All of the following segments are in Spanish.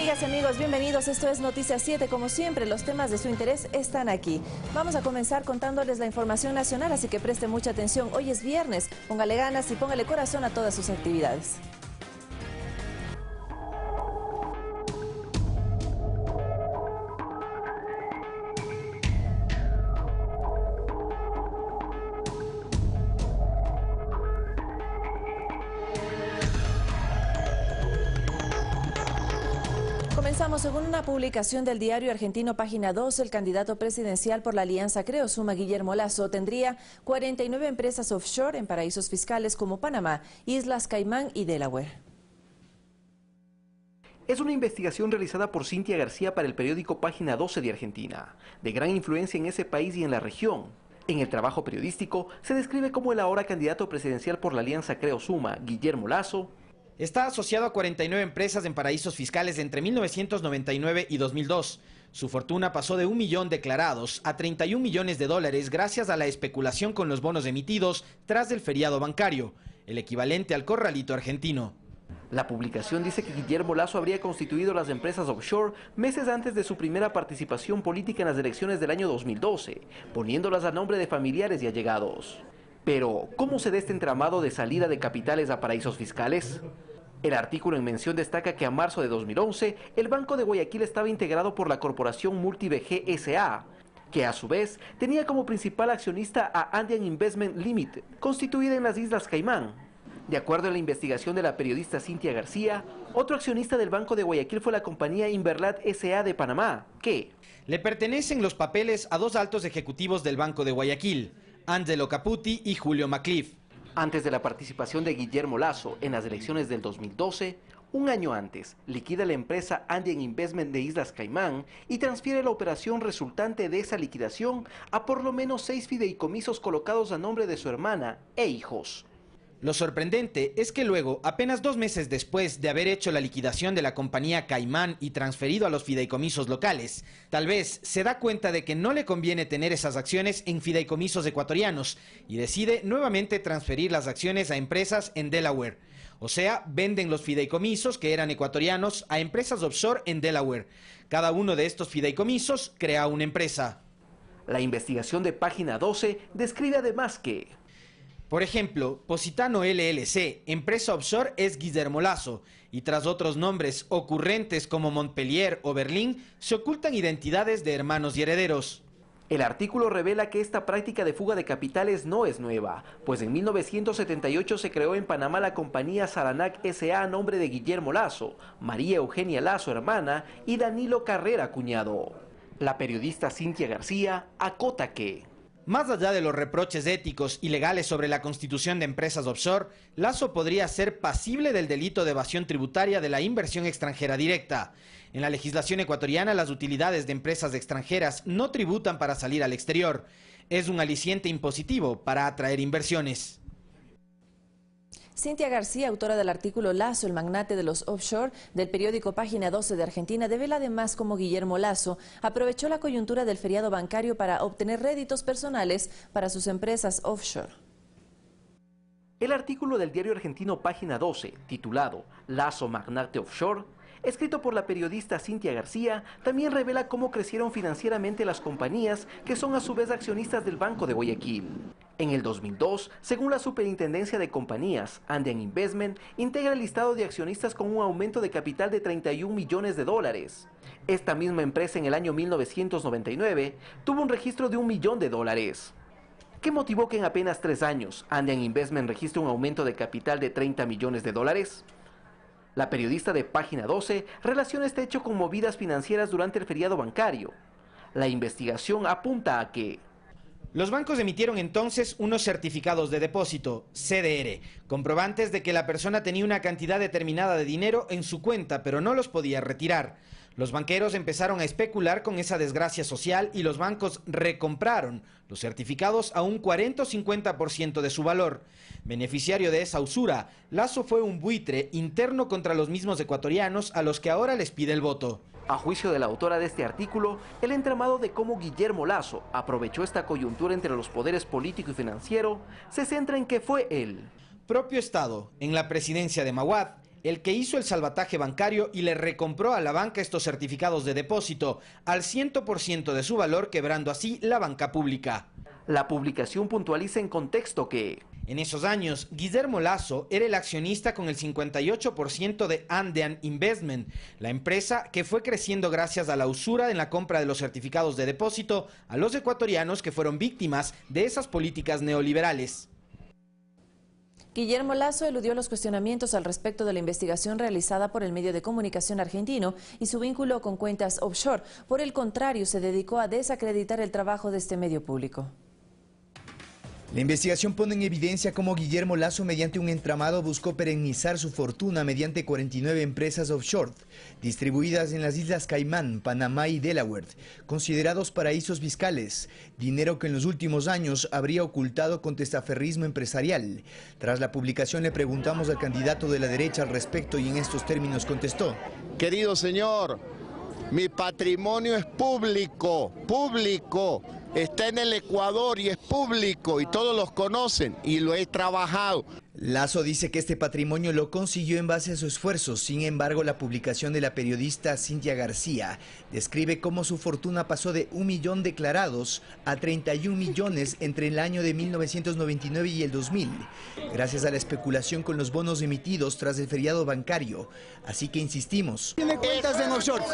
Amigas y amigos, bienvenidos. Esto es Noticias 7. Como siempre, los temas de su interés están aquí. Vamos a comenzar contándoles la información nacional, así que preste mucha atención. Hoy es viernes. Póngale ganas y póngale corazón a todas sus actividades. Comenzamos. Según una publicación del diario argentino Página 2, el candidato presidencial por la Alianza Creo Suma, Guillermo Lasso, tendría 49 empresas offshore en paraísos fiscales como Panamá, Islas Caimán y Delaware. Es una investigación realizada por Cintia García para el periódico Página 12 de Argentina, de gran influencia en ese país y en la región. En el trabajo periodístico se describe como el ahora candidato presidencial por la Alianza Creo Suma, Guillermo Lasso, está asociado a 49 empresas en paraísos fiscales entre 1999 y 2002. Su fortuna pasó de 1 millón declarados a 31 millones de dólares gracias a la especulación con los bonos emitidos tras el feriado bancario, el equivalente al corralito argentino. La publicación dice que Guillermo Lasso habría constituido las empresas offshore meses antes de su primera participación política en las elecciones del año 2012, poniéndolas a nombre de familiares y allegados. Pero, ¿cómo se da este entramado de salida de capitales a paraísos fiscales? El artículo en mención destaca que a marzo de 2011, el Banco de Guayaquil estaba integrado por la corporación MultiBG S.A., que a su vez tenía como principal accionista a Andean Investment Limited, constituida en las Islas Caimán. De acuerdo a la investigación de la periodista Cintia García, otro accionista del Banco de Guayaquil fue la compañía Inverlat S.A. de Panamá, que le pertenecen los papeles a dos altos ejecutivos del Banco de Guayaquil, Angelo Caputi y Julio Macliff. Antes de la participación de Guillermo Lasso en las elecciones del 2012, un año antes, liquida la empresa Andean Investment de Islas Caimán y transfiere la operación resultante de esa liquidación a por lo menos 6 fideicomisos colocados a nombre de su hermana e hijos. Lo sorprendente es que luego, apenas 2 meses después de haber hecho la liquidación de la compañía Caimán y transferido a los fideicomisos locales, tal vez se da cuenta de que no le conviene tener esas acciones en fideicomisos ecuatorianos y decide nuevamente transferir las acciones a empresas en Delaware. O sea, venden los fideicomisos que eran ecuatorianos a empresas offshore en Delaware. Cada uno de estos fideicomisos crea una empresa. La investigación de Página 12 describe además que, por ejemplo, Positano LLC, empresa offshore, es Guillermo Lasso, y tras otros nombres ocurrentes como Montpellier o Berlín, se ocultan identidades de hermanos y herederos. El artículo revela que esta práctica de fuga de capitales no es nueva, pues en 1978 se creó en Panamá la compañía Saranac S.A. a nombre de Guillermo Lasso, María Eugenia Lasso, hermana, y Danilo Carrera, cuñado. La periodista Cintia García acota que, más allá de los reproches éticos y legales sobre la constitución de empresas offshore, Lasso podría ser pasible del delito de evasión tributaria de la inversión extranjera directa. En la legislación ecuatoriana, las utilidades de empresas extranjeras no tributan para salir al exterior. Es un aliciente impositivo para atraer inversiones. Cintia García, autora del artículo Lasso, el magnate de los offshore, del periódico Página 12 de Argentina, devela además cómo Guillermo Lasso aprovechó la coyuntura del feriado bancario para obtener réditos personales para sus empresas offshore. El artículo del diario argentino Página 12, titulado Lasso Magnate Offshore, escrito por la periodista Cintia García, también revela cómo crecieron financieramente las compañías que son a su vez accionistas del Banco de Guayaquil. En el 2002, según la Superintendencia de Compañías, Andean Investment integra el listado de accionistas con un aumento de capital de 31 millones de dólares. Esta misma empresa en el año 1999 tuvo un registro de 1 millón de dólares. ¿Qué motivó que en apenas 3 años Andean Investment registre un aumento de capital de 30 millones de dólares? La periodista de Página 12 relaciona este hecho con movidas financieras durante el feriado bancario. La investigación apunta a que los bancos emitieron entonces unos certificados de depósito, CDR, comprobantes de que la persona tenía una cantidad determinada de dinero en su cuenta, pero no los podía retirar. Los banqueros empezaron a especular con esa desgracia social y los bancos recompraron los certificados a un 40 o 50% de su valor. Beneficiario de esa usura, Lasso fue un buitre interno contra los mismos ecuatorianos a los que ahora les pide el voto. A juicio de la autora de este artículo, el entramado de cómo Guillermo Lasso aprovechó esta coyuntura entre los poderes político y financiero se centra en que fue el propio Estado, en la presidencia de Maguad, el que hizo el salvataje bancario y le recompró a la banca estos certificados de depósito al 100% de su valor, quebrando así la banca pública. La publicación puntualiza en contexto que en esos años, Guillermo Lasso era el accionista con el 58% de Andean Investment, la empresa que fue creciendo gracias a la usura en la compra de los certificados de depósito a los ecuatorianos que fueron víctimas de esas políticas neoliberales. Guillermo Lasso eludió los cuestionamientos al respecto de la investigación realizada por el medio de comunicación argentino y su vínculo con cuentas offshore. Por el contrario, se dedicó a desacreditar el trabajo de este medio público. La investigación pone en evidencia cómo Guillermo Lasso, mediante un entramado, buscó perennizar su fortuna mediante 49 empresas offshore, distribuidas en las Islas Caimán, Panamá y Delaware, considerados paraísos fiscales, dinero que en los últimos años habría ocultado con testaferrismo empresarial. Tras la publicación le preguntamos al candidato de la derecha al respecto y en estos términos contestó: Querido señor, mi patrimonio es público, está en el Ecuador y es público y todos los conocen y lo he trabajado. Lasso dice que este patrimonio lo consiguió en base a su esfuerzo. Sin embargo, la publicación de la periodista Cintia García describe cómo su fortuna pasó de 1 millón declarados a 31 millones entre el año de 1999 y el 2000, gracias a la especulación con los bonos emitidos tras el feriado bancario. Así que insistimos. ¿Tiene cuentas en offshore?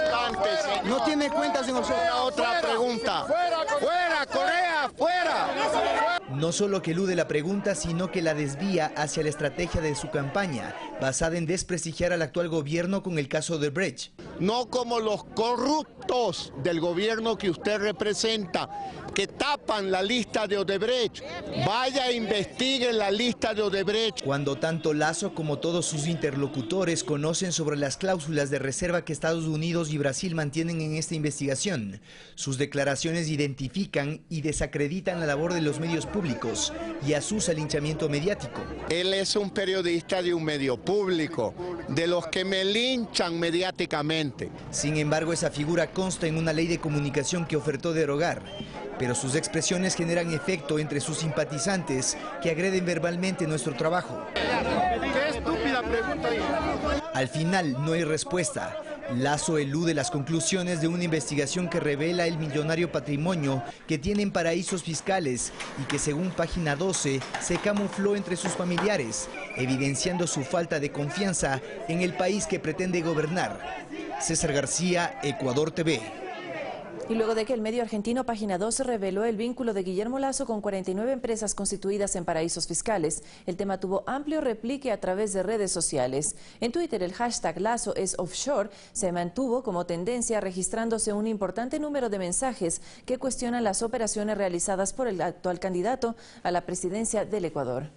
No tiene cuentas en offshore. Otra pregunta. ¡Fuera, Correa, fuera! No solo que elude la pregunta, sino que la desvía hacia la estrategia de su campaña, basada en desprestigiar al actual gobierno con el caso de Odebrecht. No como los corruptos del gobierno que usted representa, que tapan la lista de Odebrecht. Vaya e investigue la lista de Odebrecht. Cuando tanto Lasso como todos sus interlocutores conocen sobre las cláusulas de reserva que Estados Unidos y Brasil mantienen en esta investigación, sus declaraciones identifican y desacreditan la labor de los medios públicos y asusa el linchamiento mediático. Él es un periodista de un medio público, de los que me linchan mediáticamente. Sin embargo, esa figura consta en una ley de comunicación que ofertó derogar, pero sus expresiones generan efecto entre sus simpatizantes que agreden verbalmente nuestro trabajo. ¡Qué estúpida pregunta! Al final no hay respuesta. Lasso elude las conclusiones de una investigación que revela el millonario patrimonio que tienen paraísos fiscales y que, según Página 12, se camufló entre sus familiares, evidenciando su falta de confianza en el país que pretende gobernar. César García, Ecuador TV. Y luego de que el medio argentino Página 12 reveló el vínculo de Guillermo Lasso con 49 empresas constituidas en paraísos fiscales, el tema tuvo amplio replique a través de redes sociales. En Twitter, el hashtag Lasso es offshore se mantuvo como tendencia, registrándose un importante número de mensajes que cuestionan las operaciones realizadas por el actual candidato a la presidencia del Ecuador.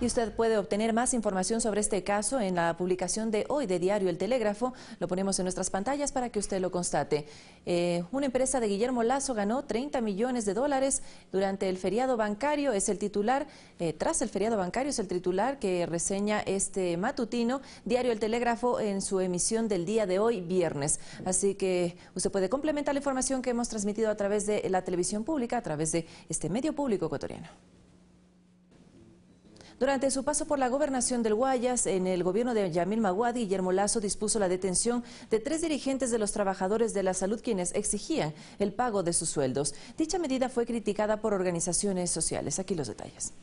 Y usted puede obtener más información sobre este caso en la publicación de hoy de Diario El Telégrafo. Lo ponemos en nuestras pantallas para que usted lo constate. Una empresa de Guillermo Lasso ganó 30 millones de dólares durante el feriado bancario. Es el titular, tras el feriado bancario, es el titular que reseña este matutino Diario El Telégrafo en su emisión del día de hoy, viernes. Así que usted puede complementar la información que hemos transmitido a través de la televisión pública, a través de este medio público ecuatoriano. Durante su paso por la gobernación del Guayas, en el gobierno de Yamil Maguad, Guillermo Lasso dispuso la detención de 3 dirigentes de los trabajadores de la salud quienes exigían el pago de sus sueldos. Dicha medida fue criticada por organizaciones sociales. Aquí los detalles.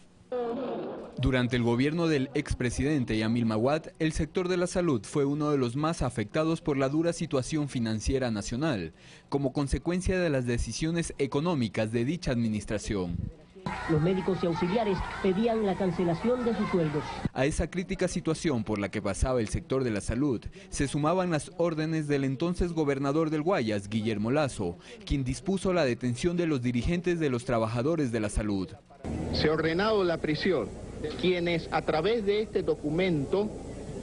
Durante el gobierno del expresidente Yamil Maguad, el sector de la salud fue uno de los más afectados por la dura situación financiera nacional, como consecuencia de las decisiones económicas de dicha administración. Los médicos y auxiliares pedían la cancelación de sus sueldos. A esa crítica situación por la que pasaba el sector de la salud, se sumaban las órdenes del entonces gobernador del Guayas, Guillermo Lasso, quien dispuso la detención de los dirigentes de los trabajadores de la salud. Se ha ordenado la prisión quienes a través de este documento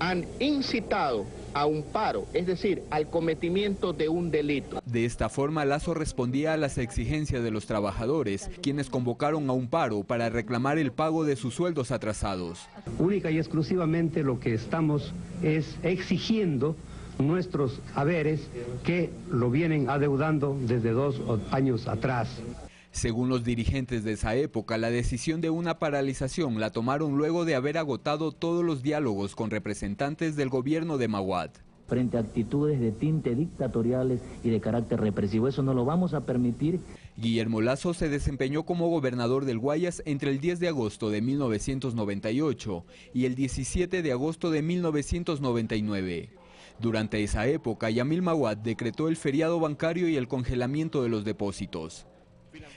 han incitado a un paro, es decir, al cometimiento de un delito. De esta forma, Lasso respondía a las exigencias de los trabajadores, quienes convocaron a un paro para reclamar el pago de sus sueldos atrasados. Única y exclusivamente lo que estamos es exigiendo nuestros haberes que lo vienen adeudando desde 2 años atrás. Según los dirigentes de esa época, la decisión de una paralización la tomaron luego de haber agotado todos los diálogos con representantes del gobierno de Maguad. Frente a actitudes de tinte dictatoriales y de carácter represivo, eso no lo vamos a permitir. Guillermo Lasso se desempeñó como gobernador del Guayas entre el 10 de agosto de 1998 y el 17 de agosto de 1999. Durante esa época, Yamil Maguad decretó el feriado bancario y el congelamiento de los depósitos.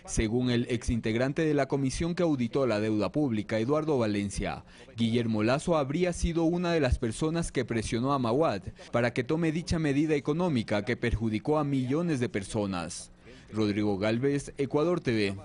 Según el exintegrante de la comisión que auditó la deuda pública, Eduardo Valencia, Guillermo Lasso habría sido una de las personas que presionó a Maguad para que tome dicha medida económica que perjudicó a millones de personas. Rodrigo Galvez, Ecuador TV.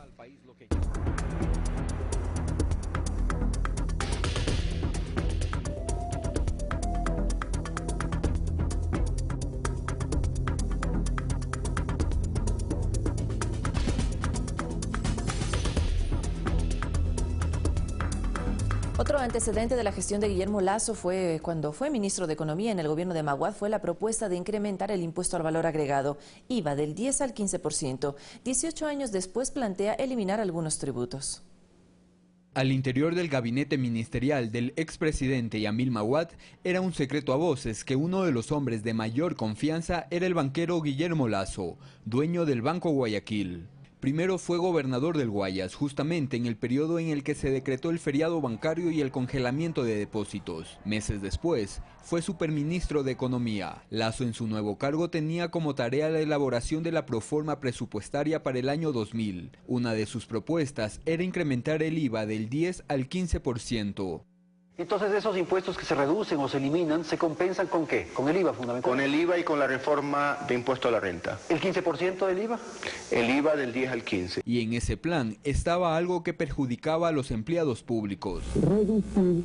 Otro antecedente de la gestión de Guillermo Lasso fue cuando fue ministro de Economía en el gobierno de Maguad, fue la propuesta de incrementar el impuesto al valor agregado, IVA, del 10 al 15%. 18 años después plantea eliminar algunos tributos. Al interior del gabinete ministerial del expresidente Yamil Maguad era un secreto a voces que uno de los hombres de mayor confianza era el banquero Guillermo Lasso, dueño del Banco Guayaquil. Primero fue gobernador del Guayas, justamente en el periodo en el que se decretó el feriado bancario y el congelamiento de depósitos. Meses después, fue superministro de Economía. Lasso en su nuevo cargo tenía como tarea la elaboración de la proforma presupuestaria para el año 2000. Una de sus propuestas era incrementar el IVA del 10 al 15%. Entonces, esos impuestos que se reducen o se eliminan, ¿se compensan con qué? ¿Con el IVA fundamentalmente? Con el IVA y con la reforma de impuesto a la renta. ¿El 15% del IVA? El IVA del 10 al 15. Y en ese plan estaba algo que perjudicaba a los empleados públicos. Reducir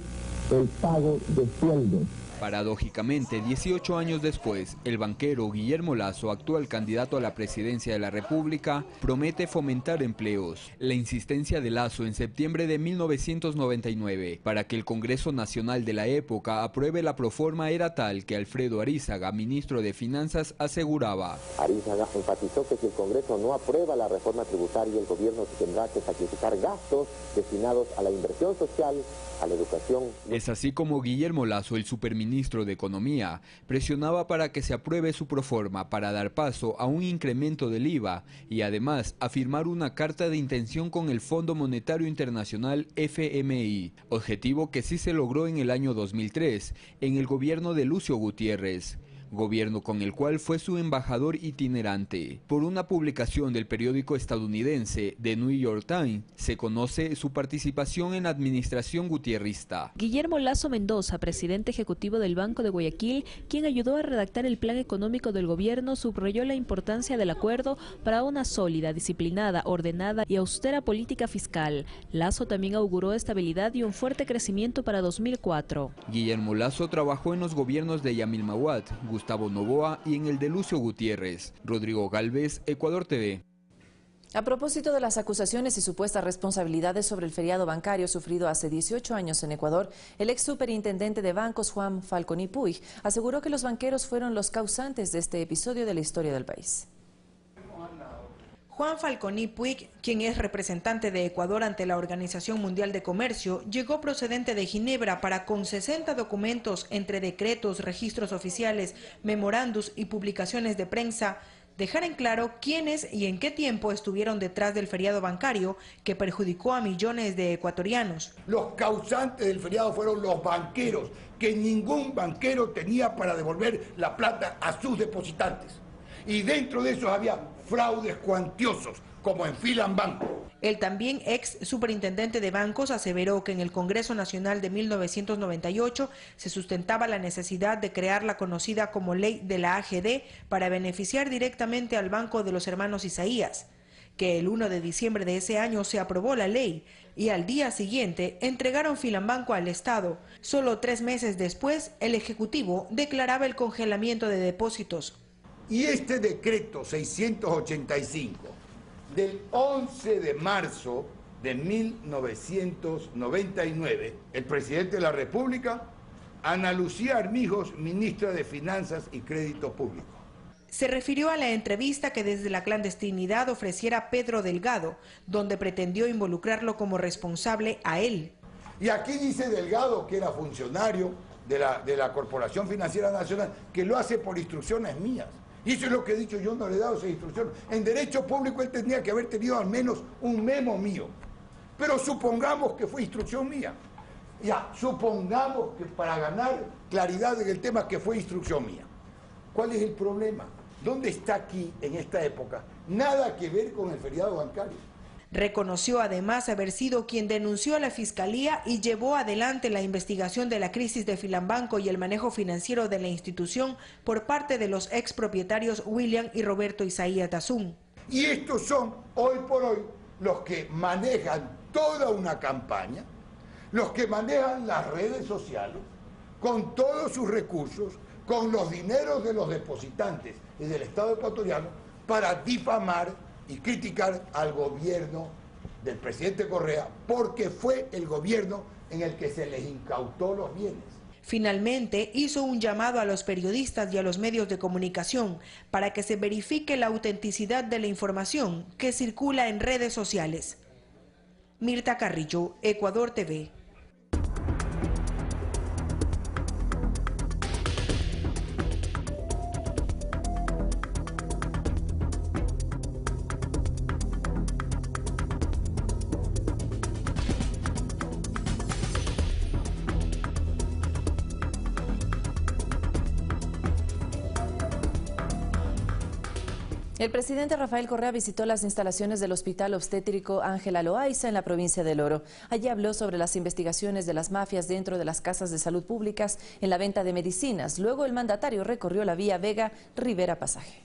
el pago de sueldos. Paradójicamente, 18 años después, el banquero Guillermo Lasso, actual candidato a la presidencia de la República, promete fomentar empleos. La insistencia de Lasso en septiembre de 1999 para que el Congreso Nacional de la época apruebe la proforma era tal que Alfredo Arízaga, ministro de Finanzas, aseguraba: Arízaga enfatizó que si el Congreso no aprueba la reforma tributaria, el gobierno tendrá que sacrificar gastos destinados a la inversión social, a la educación. Es así como Guillermo Lasso, el superministro de Economía, presionaba para que se apruebe su proforma para dar paso a un incremento del IVA y además a firmar una carta de intención con el Fondo Monetario Internacional FMI, objetivo que sí se logró en el año 2003 en el gobierno de Lucio Gutiérrez, gobierno con el cual fue su embajador itinerante. Por una publicación del periódico estadounidense The New York Times, se conoce su participación en la administración gutierrista. Guillermo Lasso Mendoza, presidente ejecutivo del Banco de Guayaquil, quien ayudó a redactar el plan económico del gobierno, subrayó la importancia del acuerdo para una sólida, disciplinada, ordenada y austera política fiscal. Lasso también auguró estabilidad y un fuerte crecimiento para 2004. Guillermo Lasso trabajó en los gobiernos de Yamil Maguad, Gustavo Noboa y en el de Lucio Gutiérrez. Rodrigo Galvez, Ecuador TV. A propósito de las acusaciones y supuestas responsabilidades sobre el feriado bancario sufrido hace 18 años en Ecuador, el ex superintendente de bancos, Juan Falconi Puig, aseguró que los banqueros fueron los causantes de este episodio de la historia del país. Juan Falconi Puig, quien es representante de Ecuador ante la Organización Mundial de Comercio, llegó procedente de Ginebra para, con 60 documentos entre decretos, registros oficiales, memorandos y publicaciones de prensa, dejar en claro quiénes y en qué tiempo estuvieron detrás del feriado bancario que perjudicó a millones de ecuatorianos. Los causantes del feriado fueron los banqueros, que ningún banquero tenía para devolver la plata a sus depositantes. Y dentro de esos había fraudes cuantiosos, como en Filambank. El también ex superintendente de bancos aseveró que en el Congreso Nacional de 1998 se sustentaba la necesidad de crear la conocida como ley de la AGD para beneficiar directamente al Banco de los Hermanos Isaías, que el 1 de diciembre de ese año se aprobó la ley y al día siguiente entregaron Filambanco al Estado. Solo 3 meses después, el Ejecutivo declaraba el congelamiento de depósitos. Y este decreto 685 del 11 de marzo de 1999, el presidente de la República, Ana Lucía Armijos, ministra de Finanzas y Crédito Público. Se refirió a la entrevista que desde la clandestinidad ofreciera Pedro Delgado, donde pretendió involucrarlo como responsable a él. Y aquí dice Delgado, que era funcionario de la Corporación Financiera Nacional, que lo hace por instrucciones mías. Y eso es lo que he dicho, yo no le he dado esa instrucción. En derecho público él tendría que haber tenido al menos un memo mío. Pero supongamos que fue instrucción mía. Ya, supongamos que para ganar claridad en el tema que fue instrucción mía. ¿Cuál es el problema? ¿Dónde está aquí, en esta época? Nada que ver con el feriado bancario. Reconoció además haber sido quien denunció a la Fiscalía y llevó adelante la investigación de la crisis de Filambanco y el manejo financiero de la institución por parte de los expropietarios William y Roberto Isaías Dazún. Y estos son, hoy por hoy, los que manejan toda una campaña, los que manejan las redes sociales, con todos sus recursos, con los dineros de los depositantes y del Estado ecuatoriano, para difamar y criticar al gobierno del presidente Correa, porque fue el gobierno en el que se les incautó los bienes. Finalmente, hizo un llamado a los periodistas y a los medios de comunicación para que se verifique la autenticidad de la información que circula en redes sociales. Mirta Carrillo, Ecuador TV. El presidente Rafael Correa visitó las instalaciones del Hospital Obstétrico Ángela Loaiza en la provincia del Oro. Allí habló sobre las investigaciones de las mafias dentro de las casas de salud públicas en la venta de medicinas. Luego el mandatario recorrió la vía Vega-Rivera Pasaje.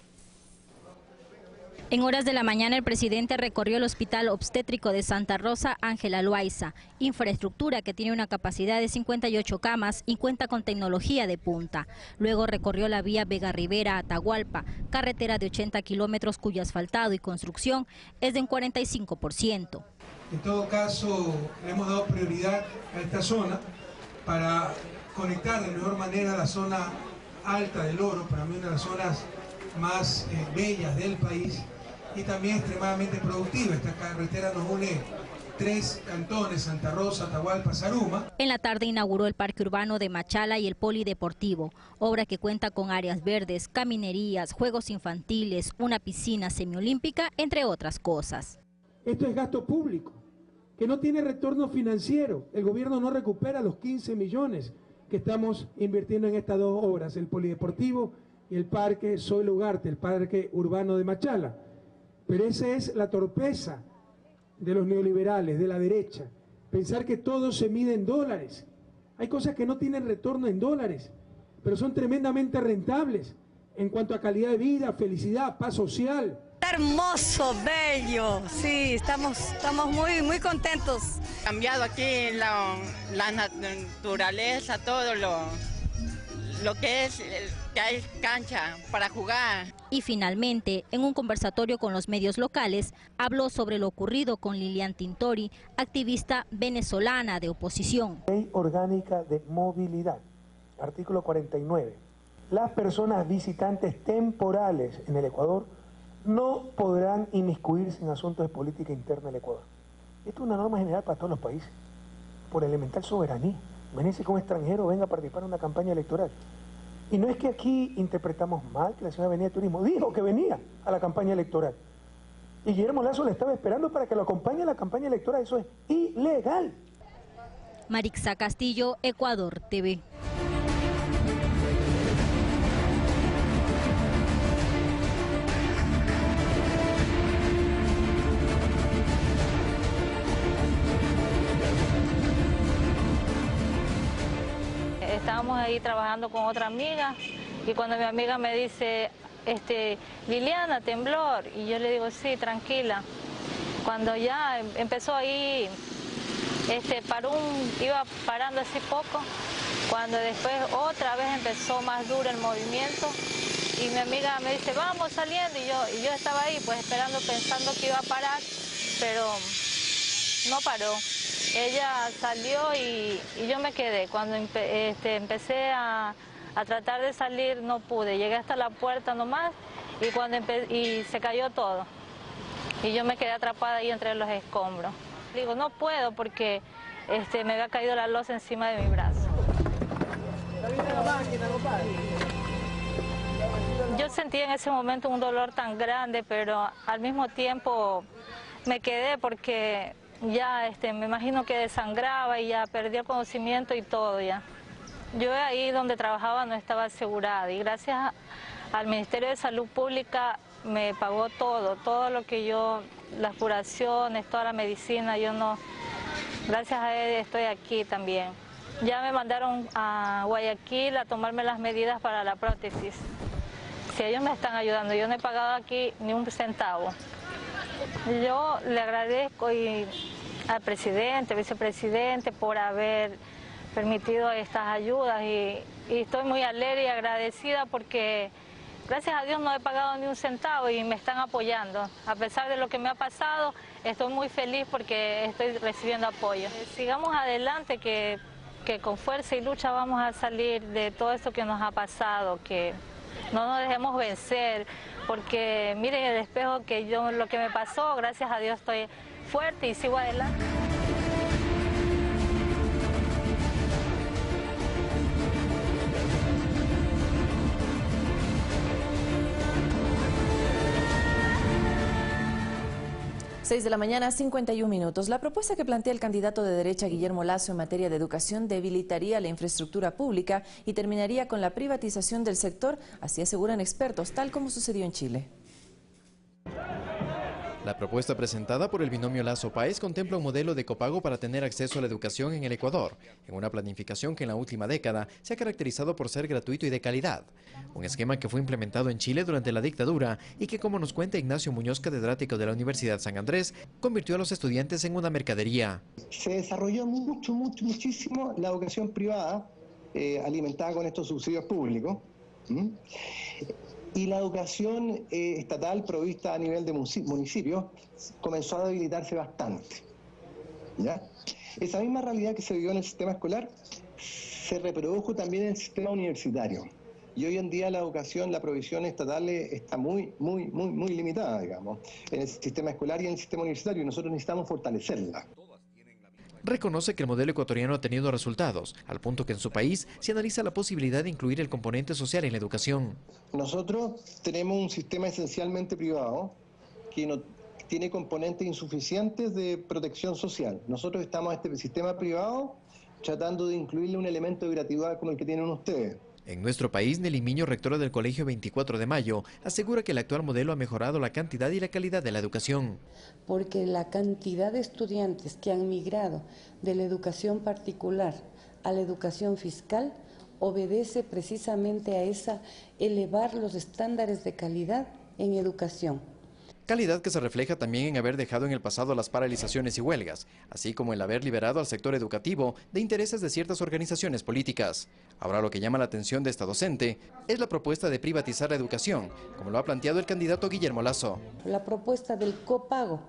En horas de la mañana el presidente recorrió el Hospital Obstétrico de Santa Rosa Ángela Loaiza, infraestructura que tiene una capacidad de 58 camas y cuenta con tecnología de punta. Luego recorrió la vía Vega-Rivera Atahualpa, carretera de 80 kilómetros cuyo asfaltado y construcción es de un 45%. En todo caso, le hemos dado prioridad a esta zona para conectar de mejor manera la zona alta del Oro, para mí una de las zonas más bellas del país, y también extremadamente productiva. Esta carretera nos une 3 cantones, Santa Rosa, Atahualpa, Zaruma. En la tarde inauguró el Parque Urbano de Machala y el Polideportivo, obra que cuenta con áreas verdes, caminerías, juegos infantiles, una piscina semiolímpica, entre otras cosas. Esto es gasto público, que no tiene retorno financiero. El gobierno no recupera los 15 millones que estamos invirtiendo en estas 2 obras, el Polideportivo y el Parque Zoilo Ugarte, el Parque Urbano de Machala. Pero esa es la torpeza de los neoliberales, de la derecha, pensar que todo se mide en dólares. Hay cosas que no tienen retorno en dólares, pero son tremendamente rentables en cuanto a calidad de vida, felicidad, paz social. Hermoso, bello, sí, estamos muy contentos. Cambiado aquí la naturaleza, todo lo que es, que hay cancha para jugar. Y finalmente, en un conversatorio con los medios locales, habló sobre lo ocurrido con Lilian Tintori, activista venezolana de oposición. Ley Orgánica de Movilidad, artículo 49. Las personas visitantes temporales en el Ecuador no podrán inmiscuirse en asuntos de política interna del Ecuador. Esto es una norma general para todos los países, por elemental soberanía. Imagínense que un extranjero venga a participar en una campaña electoral. Y no es que aquí interpretamos mal que la señora venía de turismo, dijo que venía a la campaña electoral. Y Guillermo Lasso le estaba esperando para que lo acompañe a la campaña electoral, eso es ilegal. Marixa Castillo, Ecuador TV. Estábamos ahí trabajando con otra amiga y cuando mi amiga me dice, Liliana, temblor, y yo le digo, sí, tranquila. Cuando ya empezó ahí, iba parando así poco, cuando después otra vez empezó más duro el movimiento y mi amiga me dice, vamos saliendo, y yo estaba ahí pues esperando, pensando que iba a parar, pero no paró. Ella salió y yo me quedé. Cuando empecé a tratar de salir no pude, llegué hasta la puerta nomás y se cayó todo. Y yo me quedé atrapada ahí entre los escombros. Digo, no puedo porque me había caído la losa encima de mi brazo. Yo sentí en ese momento un dolor tan grande, pero al mismo tiempo me quedé porque ya me imagino que desangraba y ya perdí el conocimiento y todo ya. Yo ahí donde trabajaba no estaba asegurada y gracias al Ministerio de Salud Pública me pagó todo lo que las curaciones, toda la medicina, gracias a él estoy aquí también. Ya me mandaron a Guayaquil a tomarme las medidas para la prótesis. Si ellos me están ayudando, yo no he pagado aquí ni un centavo. Yo le agradezco al presidente, vicepresidente por haber permitido estas ayudas y estoy muy alegre y agradecida porque gracias a Dios no he pagado ni un centavo y me están apoyando. A pesar de lo que me ha pasado, estoy muy feliz porque estoy recibiendo apoyo. Sigamos adelante que con fuerza y lucha vamos a salir de todo esto que nos ha pasado, que no nos dejemos vencer, porque miren el espejo que lo que me pasó, gracias a Dios estoy fuerte y sigo adelante. 6 de la mañana, 51 minutos. La propuesta que plantea el candidato de derecha Guillermo Lasso en materia de educación debilitaría la infraestructura pública y terminaría con la privatización del sector, así aseguran expertos, tal como sucedió en Chile. La propuesta presentada por el binomio Lasso-Páez contempla un modelo de copago para tener acceso a la educación en el Ecuador, en una planificación que en la última década se ha caracterizado por ser gratuito y de calidad. Un esquema que fue implementado en Chile durante la dictadura y que, como nos cuenta Ignacio Muñoz, catedrático de la Universidad San Andrés, convirtió a los estudiantes en una mercadería. Se desarrolló muchísimo la educación privada, alimentada con estos subsidios públicos. Y la educación estatal provista a nivel de municipios comenzó a debilitarse bastante. ¿Ya? Esa misma realidad que se vivió en el sistema escolar se reprodujo también en el sistema universitario. Y hoy en día la educación, la provisión estatal está muy limitada, digamos, en el sistema escolar y en el sistema universitario, y nosotros necesitamos fortalecerla. Reconoce que el modelo ecuatoriano ha tenido resultados, al punto que en su país se analiza la posibilidad de incluir el componente social en la educación. Nosotros tenemos un sistema esencialmente privado que no tiene componentes insuficientes de protección social. Nosotros estamos en este sistema privado tratando de incluirle un elemento de gratuidad como el que tienen ustedes. En nuestro país, Nelly Miño, rectora del Colegio 24 de Mayo, asegura que el actual modelo ha mejorado la cantidad y la calidad de la educación. Porque la cantidad de estudiantes que han migrado de la educación particular a la educación fiscal obedece precisamente a elevar los estándares de calidad en educación. Calidad que se refleja también en haber dejado en el pasado las paralizaciones y huelgas, así como el haber liberado al sector educativo de intereses de ciertas organizaciones políticas. Ahora lo que llama la atención de esta docente es la propuesta de privatizar la educación, como lo ha planteado el candidato Guillermo Lasso. La propuesta del copago,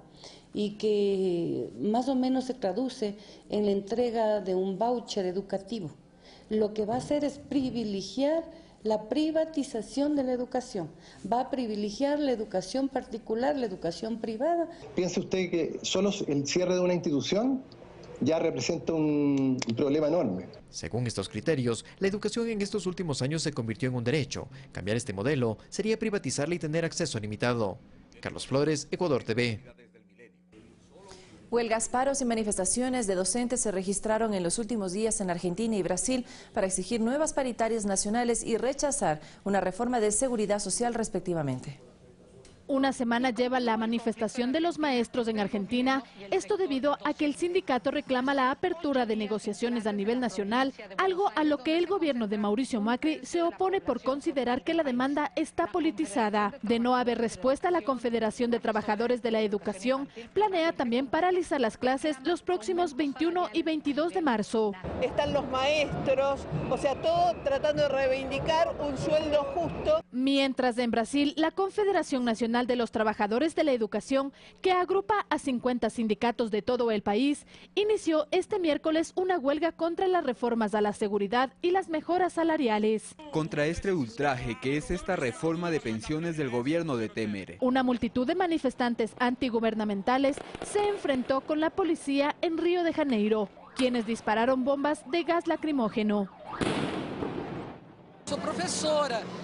y que más o menos se traduce en la entrega de un voucher educativo, lo que va a hacer es privilegiar la privatización de la educación, va a privilegiar la educación particular, la educación privada. ¿Piensa usted que solo el cierre de una institución ya representa un problema enorme? Según estos criterios, la educación en estos últimos años se convirtió en un derecho. Cambiar este modelo sería privatizarla y tener acceso limitado. Carlos Flores, Ecuador TV. Huelgas, paros y manifestaciones de docentes se registraron en los últimos días en Argentina y Brasil para exigir nuevas paritarias nacionales y rechazar una reforma de seguridad social respectivamente. Una semana lleva la manifestación de los maestros en Argentina, esto debido a que el sindicato reclama la apertura de negociaciones a nivel nacional, algo a lo que el gobierno de Mauricio Macri se opone por considerar que la demanda está politizada. De no haber respuesta, la Confederación de Trabajadores de la Educación planea también paralizar las clases los próximos 21 y 22 de marzo. Están los maestros, o sea, todo tratando de reivindicar un sueldo justo. Mientras en Brasil, la Confederación Nacional de los Trabajadores de la Educación, que agrupa a 50 sindicatos de todo el país, inició este miércoles una huelga contra las reformas a la seguridad y las mejoras salariales. Contra este ultraje que es esta reforma de pensiones del gobierno de Temer. Una multitud de manifestantes antigubernamentales se enfrentó con la policía en Río de Janeiro, quienes dispararon bombas de gas lacrimógeno.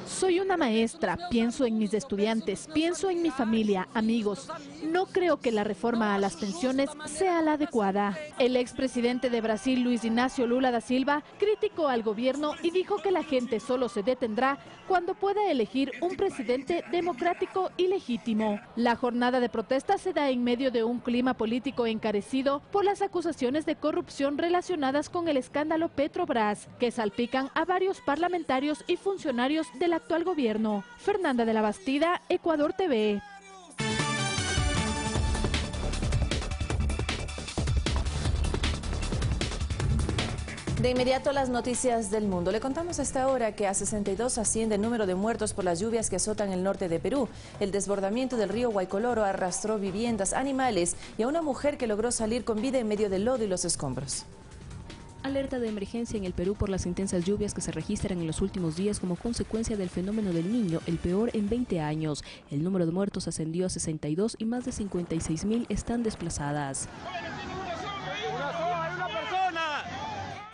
Soy una maestra, pienso en mis estudiantes, pienso en mi familia, amigos. No creo que la reforma a las pensiones sea la adecuada. El expresidente de Brasil, Luis Inácio Lula da Silva, criticó al gobierno y dijo que la gente solo se detendrá cuando pueda elegir un presidente democrático y legítimo. La jornada de protesta se da en medio de un clima político encarecido por las acusaciones de corrupción relacionadas con el escándalo Petrobras, que salpican a varios parlamentarios y funcionarios del actual gobierno. Fernanda de la Bastida, Ecuador TV. De inmediato las noticias del mundo. Le contamos a esta hora que a 62 asciende el número de muertos por las lluvias que azotan el norte de Perú. El desbordamiento del río Guaycoloro arrastró viviendas, animales y a una mujer que logró salir con vida en medio del lodo y los escombros. Alerta de emergencia en el Perú por las intensas lluvias que se registran en los últimos días como consecuencia del fenómeno del Niño, el peor en 20 años. El número de muertos ascendió a 62 y más de 56.000 están desplazadas.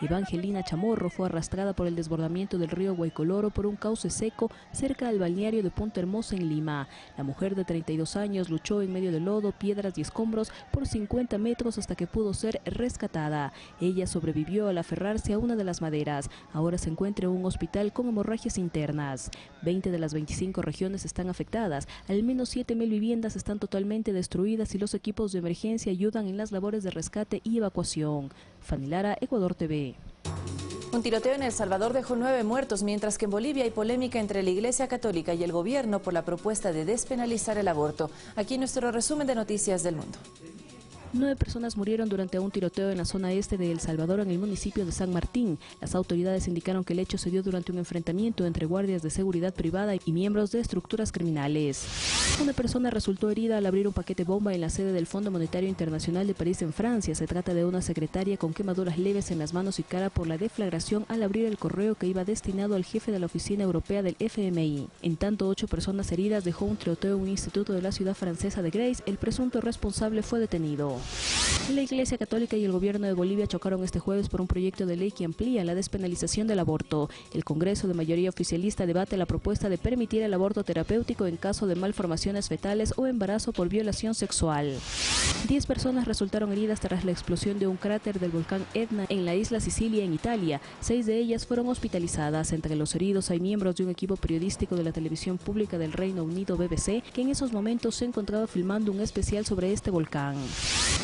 Evangelina Chamorro fue arrastrada por el desbordamiento del río Guaycoloro por un cauce seco cerca del balneario de Punta Hermosa en Lima. La mujer de 32 años luchó en medio de lodo, piedras y escombros por 50 metros hasta que pudo ser rescatada. Ella sobrevivió al aferrarse a una de las maderas. Ahora se encuentra en un hospital con hemorragias internas. 20 de las 25 regiones están afectadas. Al menos 7.000 viviendas están totalmente destruidas y los equipos de emergencia ayudan en las labores de rescate y evacuación. Fanny Lara, Ecuador TV. Un tiroteo en El Salvador dejó 9 muertos, mientras que en Bolivia hay polémica entre la Iglesia Católica y el gobierno por la propuesta de despenalizar el aborto. Aquí nuestro resumen de noticias del mundo. 9 personas murieron durante un tiroteo en la zona este de El Salvador, en el municipio de San Martín. Las autoridades indicaron que el hecho se dio durante un enfrentamiento entre guardias de seguridad privada y miembros de estructuras criminales. Una persona resultó herida al abrir un paquete bomba en la sede del Fondo Monetario Internacional de París, en Francia. Se trata de una secretaria con quemaduras leves en las manos y cara por la deflagración al abrir el correo que iba destinado al jefe de la Oficina Europea del FMI. En tanto, 8 personas heridas dejó un tiroteo en un instituto de la ciudad francesa de Grace. El presunto responsable fue detenido. La Iglesia Católica y el gobierno de Bolivia chocaron este jueves por un proyecto de ley que amplía la despenalización del aborto. El Congreso, de mayoría oficialista, debate la propuesta de permitir el aborto terapéutico en caso de malformaciones fetales o embarazo por violación sexual. 10 personas resultaron heridas tras la explosión de un cráter del volcán Etna en la isla Sicilia, en Italia. 6 de ellas fueron hospitalizadas. Entre los heridos hay miembros de un equipo periodístico de la televisión pública del Reino Unido, BBC, que en esos momentos se encontraba filmando un especial sobre este volcán.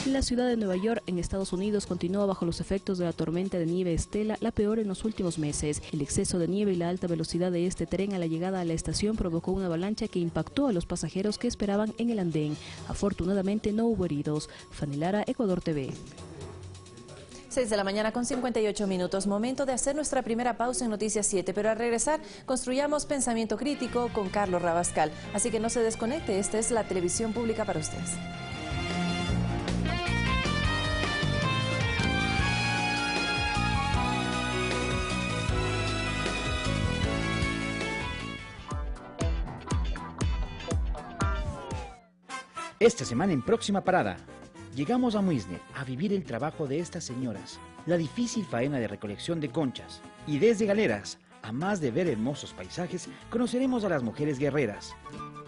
La ciudad de Nueva York, en Estados Unidos, continúa bajo los efectos de la tormenta de nieve Estela, la peor en los últimos meses. El exceso de nieve y la alta velocidad de este tren a la llegada a la estación provocó una avalancha que impactó a los pasajeros que esperaban en el andén. Afortunadamente no hubo heridos. Fanny Lara, Ecuador TV. 6 de la mañana con 58 minutos. Momento de hacer nuestra primera pausa en Noticias 7, pero al regresar construyamos pensamiento crítico con Carlos Rabascal. Así que no se desconecte, esta es la televisión pública para ustedes. Esta semana en Próxima Parada, llegamos a Muisne a vivir el trabajo de estas señoras, la difícil faena de recolección de conchas. Y desde Galeras, a más de ver hermosos paisajes, conoceremos a las mujeres guerreras.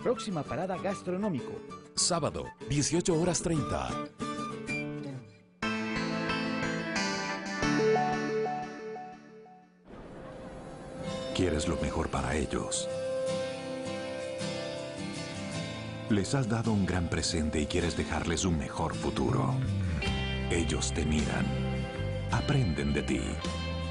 Próxima Parada Gastronómico. Sábado, 18:30. Quieres lo mejor para ellos. Les has dado un gran presente y quieres dejarles un mejor futuro. Ellos te miran, aprenden de ti.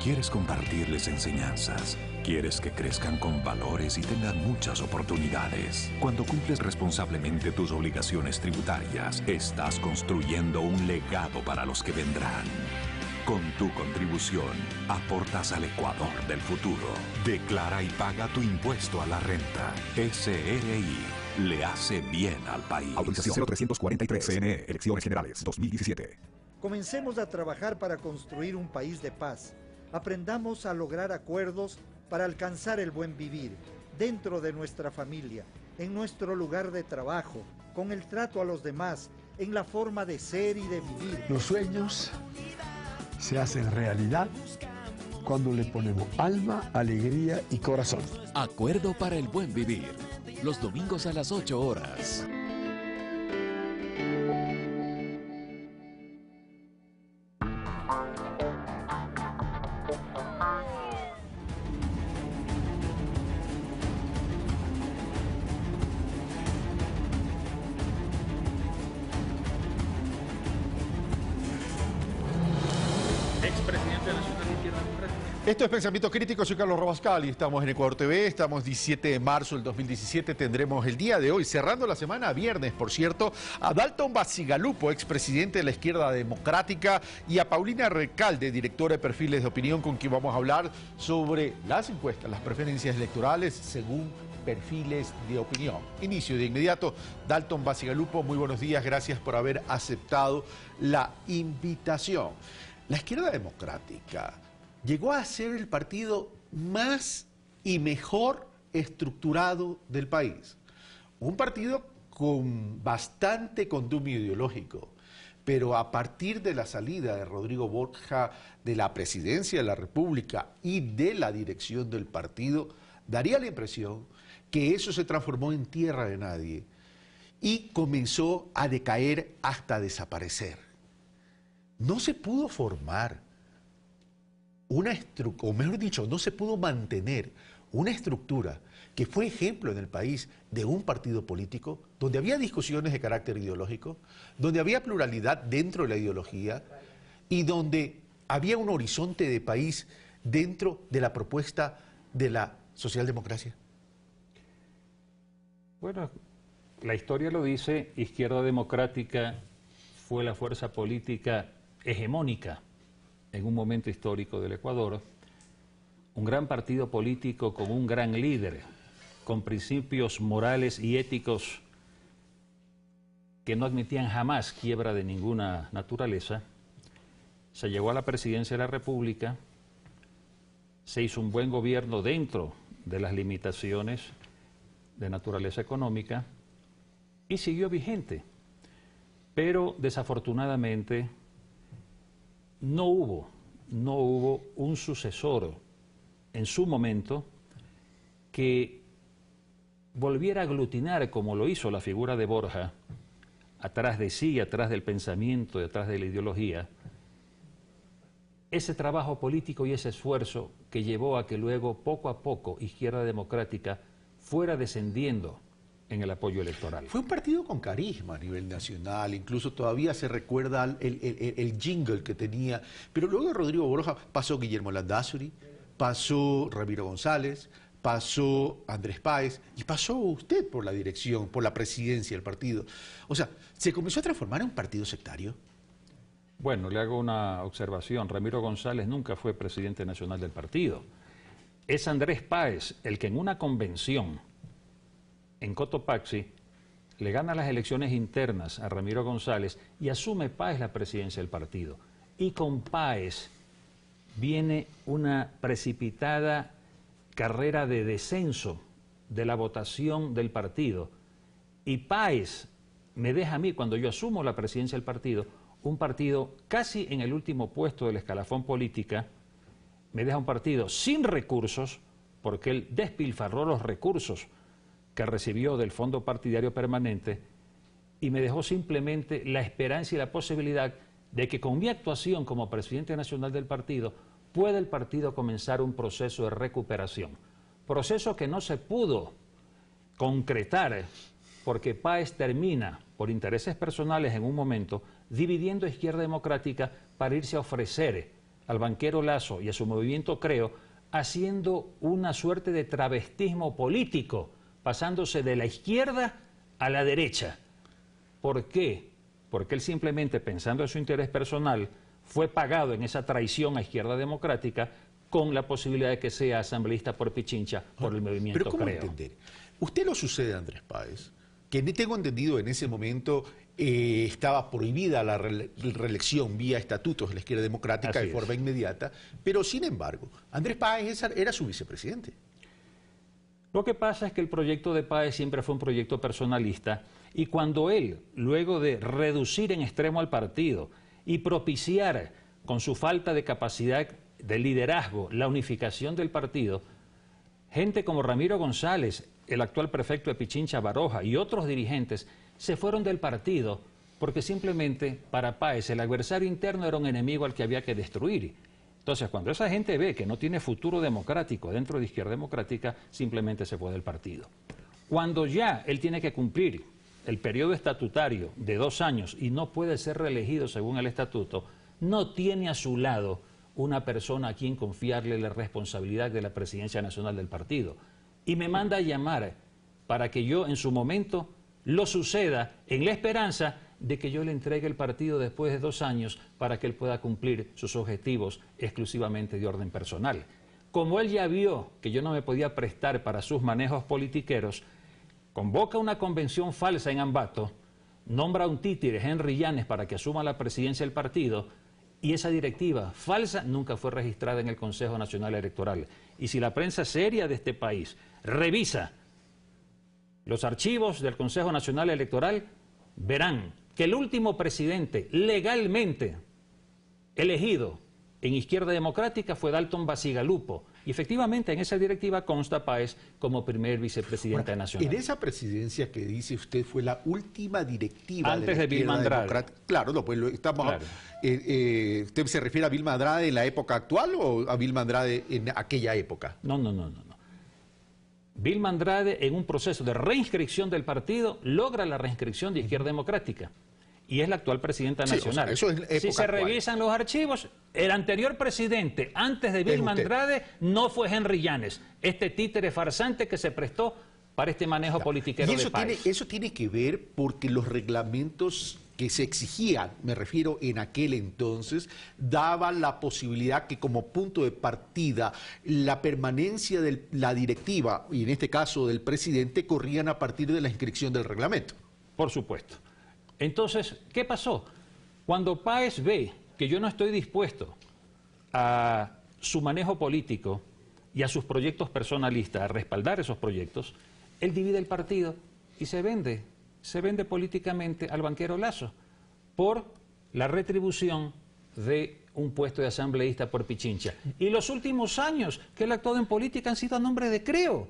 Quieres compartirles enseñanzas. Quieres que crezcan con valores y tengan muchas oportunidades. Cuando cumples responsablemente tus obligaciones tributarias, estás construyendo un legado para los que vendrán. Con tu contribución, aportas al Ecuador del futuro. Declara y paga tu impuesto a la renta. SRI le hace bien al país. Autorización 0343. CNE, Elecciones Generales 2017. Comencemos a trabajar para construir un país de paz. Aprendamos a lograr acuerdos para alcanzar el buen vivir, dentro de nuestra familia, en nuestro lugar de trabajo, con el trato a los demás, en la forma de ser y de vivir. Los sueños se hacen realidad cuando le ponemos alma, alegría y corazón. Acuerdo para el buen vivir. Los domingos a las 8 horas. Esto es Pensamiento Crítico, soy Carlos Rabascal y estamos en Ecuador TV, estamos 17 de marzo del 2017, tendremos el día de hoy, cerrando la semana, viernes, por cierto, a Dalton Bacigalupo, expresidente de la Izquierda Democrática, y a Paulina Recalde, directora de Perfiles de Opinión, con quien vamos a hablar sobre las encuestas, las preferencias electorales según Perfiles de Opinión. Inicio de inmediato. Dalton Bacigalupo, muy buenos días, gracias por haber aceptado la invitación. La Izquierda Democrática llegó a ser el partido más y mejor estructurado del país. Un partido con bastante condumio ideológico, pero a partir de la salida de Rodrigo Borja de la presidencia de la República y de la dirección del partido, daría la impresión que eso se transformó en tierra de nadie y comenzó a decaer hasta desaparecer. No se pudo formar una estructura, o mejor dicho, no se pudo mantener una estructura que fue ejemplo en el país de un partido político donde había discusiones de carácter ideológico, donde había pluralidad dentro de la ideología y donde había un horizonte de país dentro de la propuesta de la socialdemocracia. Bueno, la historia lo dice, Izquierda Democrática fue la fuerza política hegemónica en un momento histórico del Ecuador, un gran partido político con un gran líder, con principios morales y éticos que no admitían jamás quiebra de ninguna naturaleza. Se llegó a la presidencia de la República, se hizo un buen gobierno dentro de las limitaciones de naturaleza económica y siguió vigente, pero desafortunadamente no hubo un sucesor en su momento que volviera a aglutinar, como lo hizo la figura de Borja, atrás de sí, atrás del pensamiento, detrás de la ideología, ese trabajo político y ese esfuerzo que llevó a que luego, poco a poco, Izquierda Democrática fuera descendiendo en el apoyo electoral. Fue un partido con carisma a nivel nacional, incluso todavía se recuerda el jingle que tenía, pero luego de Rodrigo Borja pasó Guillermo Landázuri, pasó Ramiro González, pasó Andrés Páez y pasó usted por la dirección, por la presidencia del partido. O sea, ¿se comenzó a transformar en un partido sectario? Bueno, le hago una observación. Ramiro González nunca fue presidente nacional del partido. Es Andrés Páez el que en una convención en Cotopaxi le gana las elecciones internas a Ramiro González y asume Páez la presidencia del partido. Y con Páez viene una precipitada carrera de descenso de la votación del partido. Y Páez me deja a mí, cuando yo asumo la presidencia del partido, un partido casi en el último puesto del escalafón política, me deja un partido sin recursos, porque él despilfarró los recursos que recibió del Fondo Partidario Permanente y me dejó simplemente la esperanza y la posibilidad de que con mi actuación como presidente nacional del partido pueda el partido comenzar un proceso de recuperación. Proceso que no se pudo concretar porque Páez termina, por intereses personales en un momento, dividiendo a Izquierda Democrática para irse a ofrecer al banquero Lasso y a su movimiento Creo, haciendo una suerte de travestismo político, pasándose de la izquierda a la derecha. ¿Por qué? Porque él simplemente, pensando en su interés personal, fue pagado en esa traición a Izquierda Democrática con la posibilidad de que sea asambleísta por Pichincha, por el movimiento Pero ¿cómo Creo. entender? Usted lo sucede a Andrés Páez, que tengo entendido en ese momento estaba prohibida la reelección vía estatutos de la Izquierda Democrática de forma inmediata, pero sin embargo, Andrés Páez era su vicepresidente. Lo que pasa es que el proyecto de Páez siempre fue un proyecto personalista y cuando él, luego de reducir en extremo al partido y propiciar con su falta de capacidad de liderazgo la unificación del partido, gente como Ramiro González, el actual prefecto de Pichincha Baroja y otros dirigentes se fueron del partido porque simplemente para Páez el adversario interno era un enemigo al que había que destruir. Entonces, cuando esa gente ve que no tiene futuro democrático dentro de Izquierda Democrática, simplemente se fue del partido. Cuando ya él tiene que cumplir el periodo estatutario de 2 años y no puede ser reelegido según el estatuto, no tiene a su lado una persona a quien confiarle la responsabilidad de la presidencia nacional del partido. Y me manda a llamar para que yo en su momento lo suceda en la esperanza de que yo le entregue el partido después de 2 años para que él pueda cumplir sus objetivos exclusivamente de orden personal. Como él ya vio que yo no me podía prestar para sus manejos politiqueros, convoca una convención falsa en Ambato, nombra a un títere, Henry Llanes, para que asuma la presidencia del partido, y esa directiva falsa nunca fue registrada en el Consejo Nacional Electoral. Y si la prensa seria de este país revisa los archivos del Consejo Nacional Electoral, verán que el último presidente legalmente elegido en Izquierda Democrática fue Dalton Bacigalupo. Y efectivamente en esa directiva consta Páez como primer vicepresidente nacional. En esa presidencia que dice usted fue la última directiva antes de Vilma Andrade. Claro, no, pues estamos. Claro. ¿Usted se refiere a Vilma Andrade en la época actual o a Vilma Andrade en aquella época? No. Vilma Andrade, en un proceso de reinscripción del partido, logra la reinscripción de Izquierda Democrática y es la actual presidenta nacional. O sea, eso es época si se actual. revisan los archivos, el anterior presidente, antes de Vilma Andrade, no fue Henry Llanes, este títere farsante que se prestó para este manejo politiquero de Páez. Eso tiene que ver porque los reglamentos que se exigían, me refiero en aquel entonces, daban la posibilidad que como punto de partida la permanencia de la directiva, y en este caso del presidente, corrían a partir de la inscripción del reglamento. Por supuesto. Entonces, ¿qué pasó? Cuando Páez ve que yo no estoy dispuesto a su manejo político y a sus proyectos personalistas, a respaldar esos proyectos, él divide el partido y se vende políticamente al banquero Lasso por la retribución de un puesto de asambleísta por Pichincha. Y los últimos años que él ha actuado en política han sido a nombre de Creo.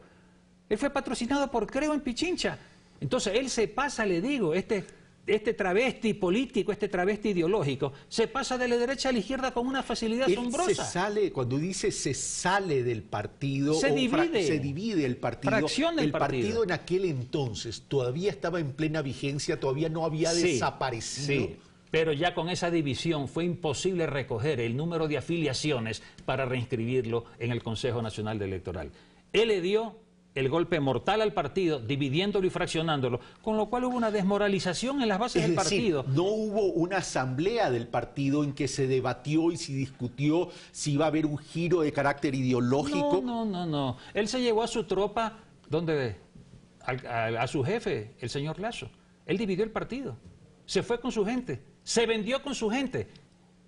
Él fue patrocinado por Creo en Pichincha. Entonces él se pasa, le digo, este travesti político, este travesti ideológico, se pasa de la derecha a la izquierda con una facilidad asombrosa. Cuando dice se sale del partido, se divide el partido. Fracciona el partido en aquel entonces todavía estaba en plena vigencia, todavía no había desaparecido. Sí, pero ya con esa división fue imposible recoger el número de afiliaciones para reinscribirlo en el Consejo Nacional Electoral. Él le dio el golpe mortal al partido, dividiéndolo y fraccionándolo, con lo cual hubo una desmoralización en las bases del partido. No hubo una asamblea del partido en que se debatió y se discutió si iba a haber un giro de carácter ideológico. No. Él se llevó a su tropa, a su jefe, el señor Lasso. Él dividió el partido, se fue con su gente, se vendió con su gente,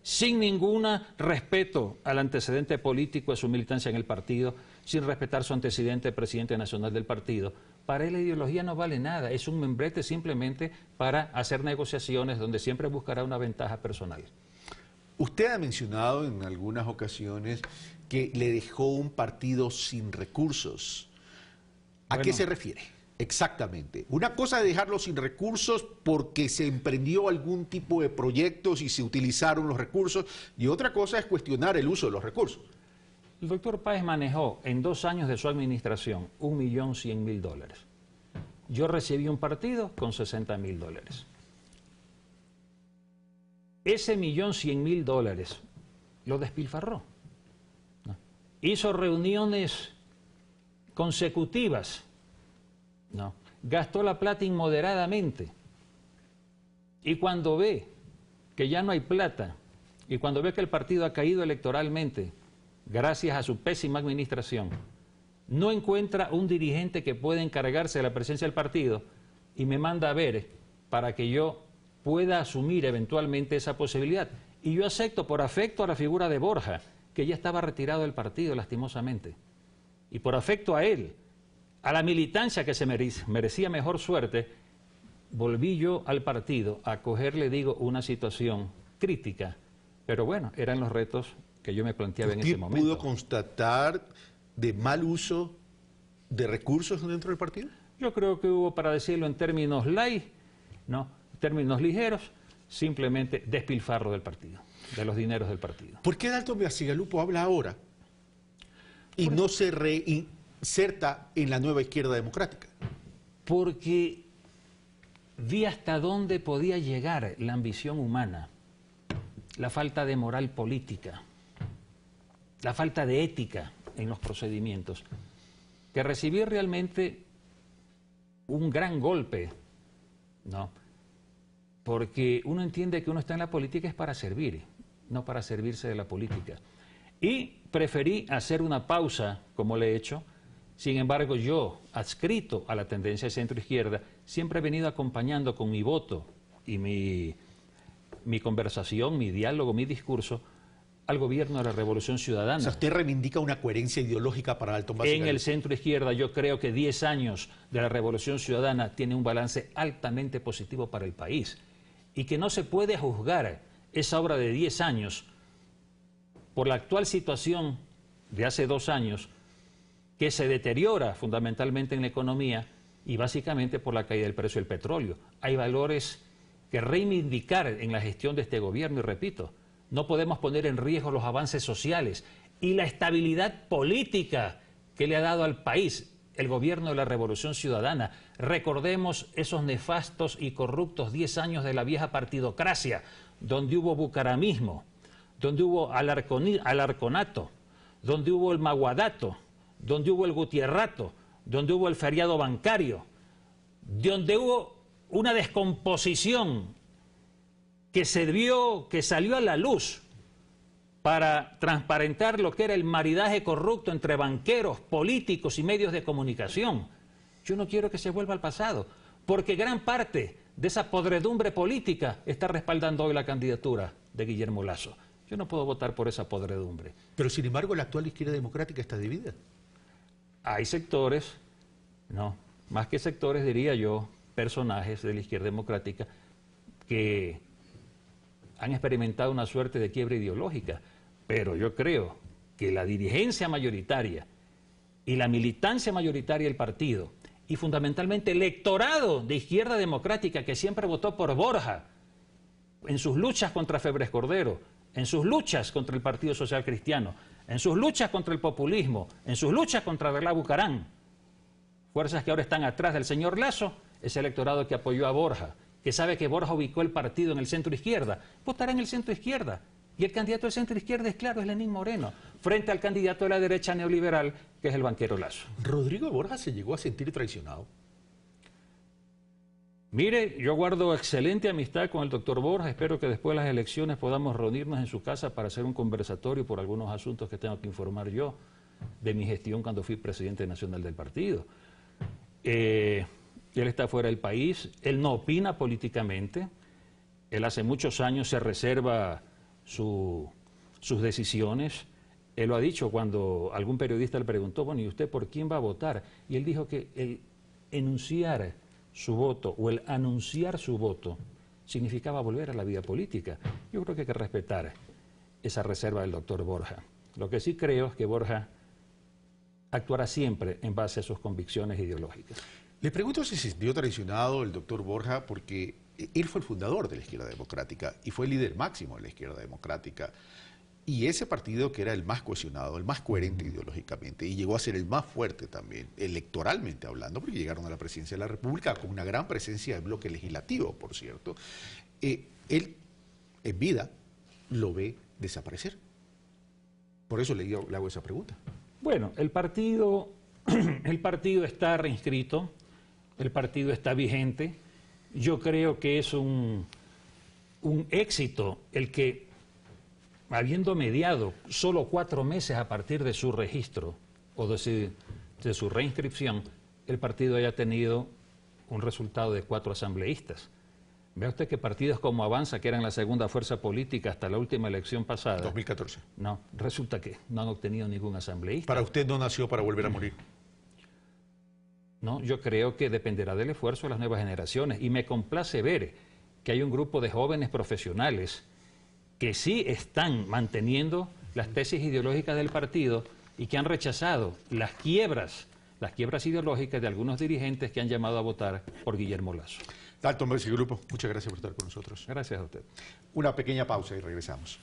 sin ningún respeto al antecedente político de su militancia en el partido, sin respetar su antecedente presidente nacional del partido. Para él la ideología no vale nada, es un membrete simplemente para hacer negociaciones donde siempre buscará una ventaja personal. Usted ha mencionado en algunas ocasiones que le dejó un partido sin recursos. ¿A qué se refiere? Exactamente. Una cosa es dejarlo sin recursos porque se emprendió algún tipo de proyectos y se utilizaron los recursos, y otra cosa es cuestionar el uso de los recursos. El doctor Páez manejó en 2 años de su administración $1.100.000. yo recibí un partido con $60.000. Ese $1.100.000 lo despilfarró. ¿No? Hizo reuniones consecutivas. ¿No? Gastó la plata inmoderadamente. Y cuando ve que ya no hay plata, y cuando ve que el partido ha caído electoralmente, gracias a su pésima administración, no encuentra un dirigente que pueda encargarse de la presencia del partido y me manda a ver para que yo pueda asumir eventualmente esa posibilidad. Y yo acepto por afecto a la figura de Borja, que ya estaba retirado del partido lastimosamente. Y por afecto a él, a la militancia que se merecía mejor suerte, volví yo al partido a cogerle, digo, una situación crítica. Pero bueno, eran los retos que yo me planteaba en ese momento. ¿Pudo constatar de mal uso de recursos dentro del partido? Yo creo que hubo, para decirlo en términos light, ¿no? Términos ligeros, simplemente despilfarro del partido, de los dineros del partido. ¿Por qué Dalton Bacigalupo habla ahora y no se reinserta en la nueva izquierda democrática? Porque vi hasta dónde podía llegar la ambición humana, la falta de moral política, la falta de ética en los procedimientos, que recibí realmente un gran golpe, ¿no? Porque uno entiende que uno está en la política es para servir, no para servirse de la política. Y preferí hacer una pausa, como le he hecho. Sin embargo, yo, adscrito a la tendencia de centro-izquierda, siempre he venido acompañando con mi voto y mi conversación, mi diálogo, mi discurso, al gobierno de la Revolución Ciudadana. O sea, usted reivindica una coherencia ideológica para Dalton Bacigalupo. En el centro-izquierda yo creo que 10 años de la Revolución Ciudadana tiene un balance altamente positivo para el país y que no se puede juzgar esa obra de 10 años por la actual situación de hace 2 años que se deteriora fundamentalmente en la economía y básicamente por la caída del precio del petróleo. Hay valores que reivindicar en la gestión de este gobierno y repito, no podemos poner en riesgo los avances sociales y la estabilidad política que le ha dado al país el gobierno de la Revolución Ciudadana. Recordemos esos nefastos y corruptos 10 años de la vieja partidocracia, donde hubo bucaramismo, donde hubo alarconato, donde hubo el maguadato, donde hubo el gutierrato, donde hubo el feriado bancario, donde hubo una descomposición que salió a la luz para transparentar lo que era el maridaje corrupto entre banqueros, políticos y medios de comunicación. Yo no quiero que se vuelva al pasado, porque gran parte de esa podredumbre política está respaldando hoy la candidatura de Guillermo Lasso. Yo no puedo votar por esa podredumbre. Pero sin embargo la actual izquierda democrática está dividida. Hay sectores, no, más que sectores diría yo, personajes de la izquierda democrática que han experimentado una suerte de quiebra ideológica, pero yo creo que la dirigencia mayoritaria y la militancia mayoritaria del partido y fundamentalmente el electorado de izquierda democrática que siempre votó por Borja en sus luchas contra Febres Cordero, en sus luchas contra el Partido Social Cristiano, en sus luchas contra el populismo, en sus luchas contra Arlá Bucarán, fuerzas que ahora están atrás del señor Lasso, ese electorado que apoyó a Borja, que sabe que Borja ubicó el partido en el centro-izquierda, votará en el centro-izquierda. Y el candidato del centro-izquierda es claro, es Lenín Moreno, frente al candidato de la derecha neoliberal, que es el banquero Lasso. ¿Rodrigo Borja se llegó a sentir traicionado? Mire, yo guardo excelente amistad con el doctor Borja, espero que después de las elecciones podamos reunirnos en su casa para hacer un conversatorio por algunos asuntos que tengo que informar yo de mi gestión cuando fui presidente nacional del partido. Él está fuera del país, él no opina políticamente, él hace muchos años se reserva sus decisiones. Él lo ha dicho cuando algún periodista le preguntó, bueno, ¿y usted por quién va a votar? Y él dijo que el enunciar su voto o el anunciar su voto significaba volver a la vida política. Yo creo que hay que respetar esa reserva del doctor Borja. Lo que sí creo es que Borja actuará siempre en base a sus convicciones ideológicas. Le pregunto si se sintió traicionado el doctor Borja porque él fue el fundador de la izquierda democrática y fue el líder máximo de la izquierda democrática. Y ese partido, que era el más cohesionado, el más coherente ideológicamente, y llegó a ser el más fuerte también, electoralmente hablando, porque llegaron a la presidencia de la República con una gran presencia de bloque legislativo, por cierto, él en vida lo ve desaparecer. Por eso le hago esa pregunta. Bueno, el partido está reinscrito, el partido está vigente. Yo creo que es un éxito el que, habiendo mediado solo 4 meses a partir de su registro o de su reinscripción, el partido haya tenido un resultado de 4 asambleístas. Vea usted que partidos como Avanza, que eran la segunda fuerza política hasta la última elección pasada... 2014. No, resulta que no han obtenido ningún asambleísta. ¿Para usted no nació para volver a morir? No, yo creo que dependerá del esfuerzo de las nuevas generaciones. Y me complace ver que hay un grupo de jóvenes profesionales que sí están manteniendo las tesis ideológicas del partido y que han rechazado las quiebras ideológicas de algunos dirigentes que han llamado a votar por Guillermo Lasso. Dalton Bacigrupo, muchas gracias por estar con nosotros. Gracias a usted. Una pequeña pausa y regresamos.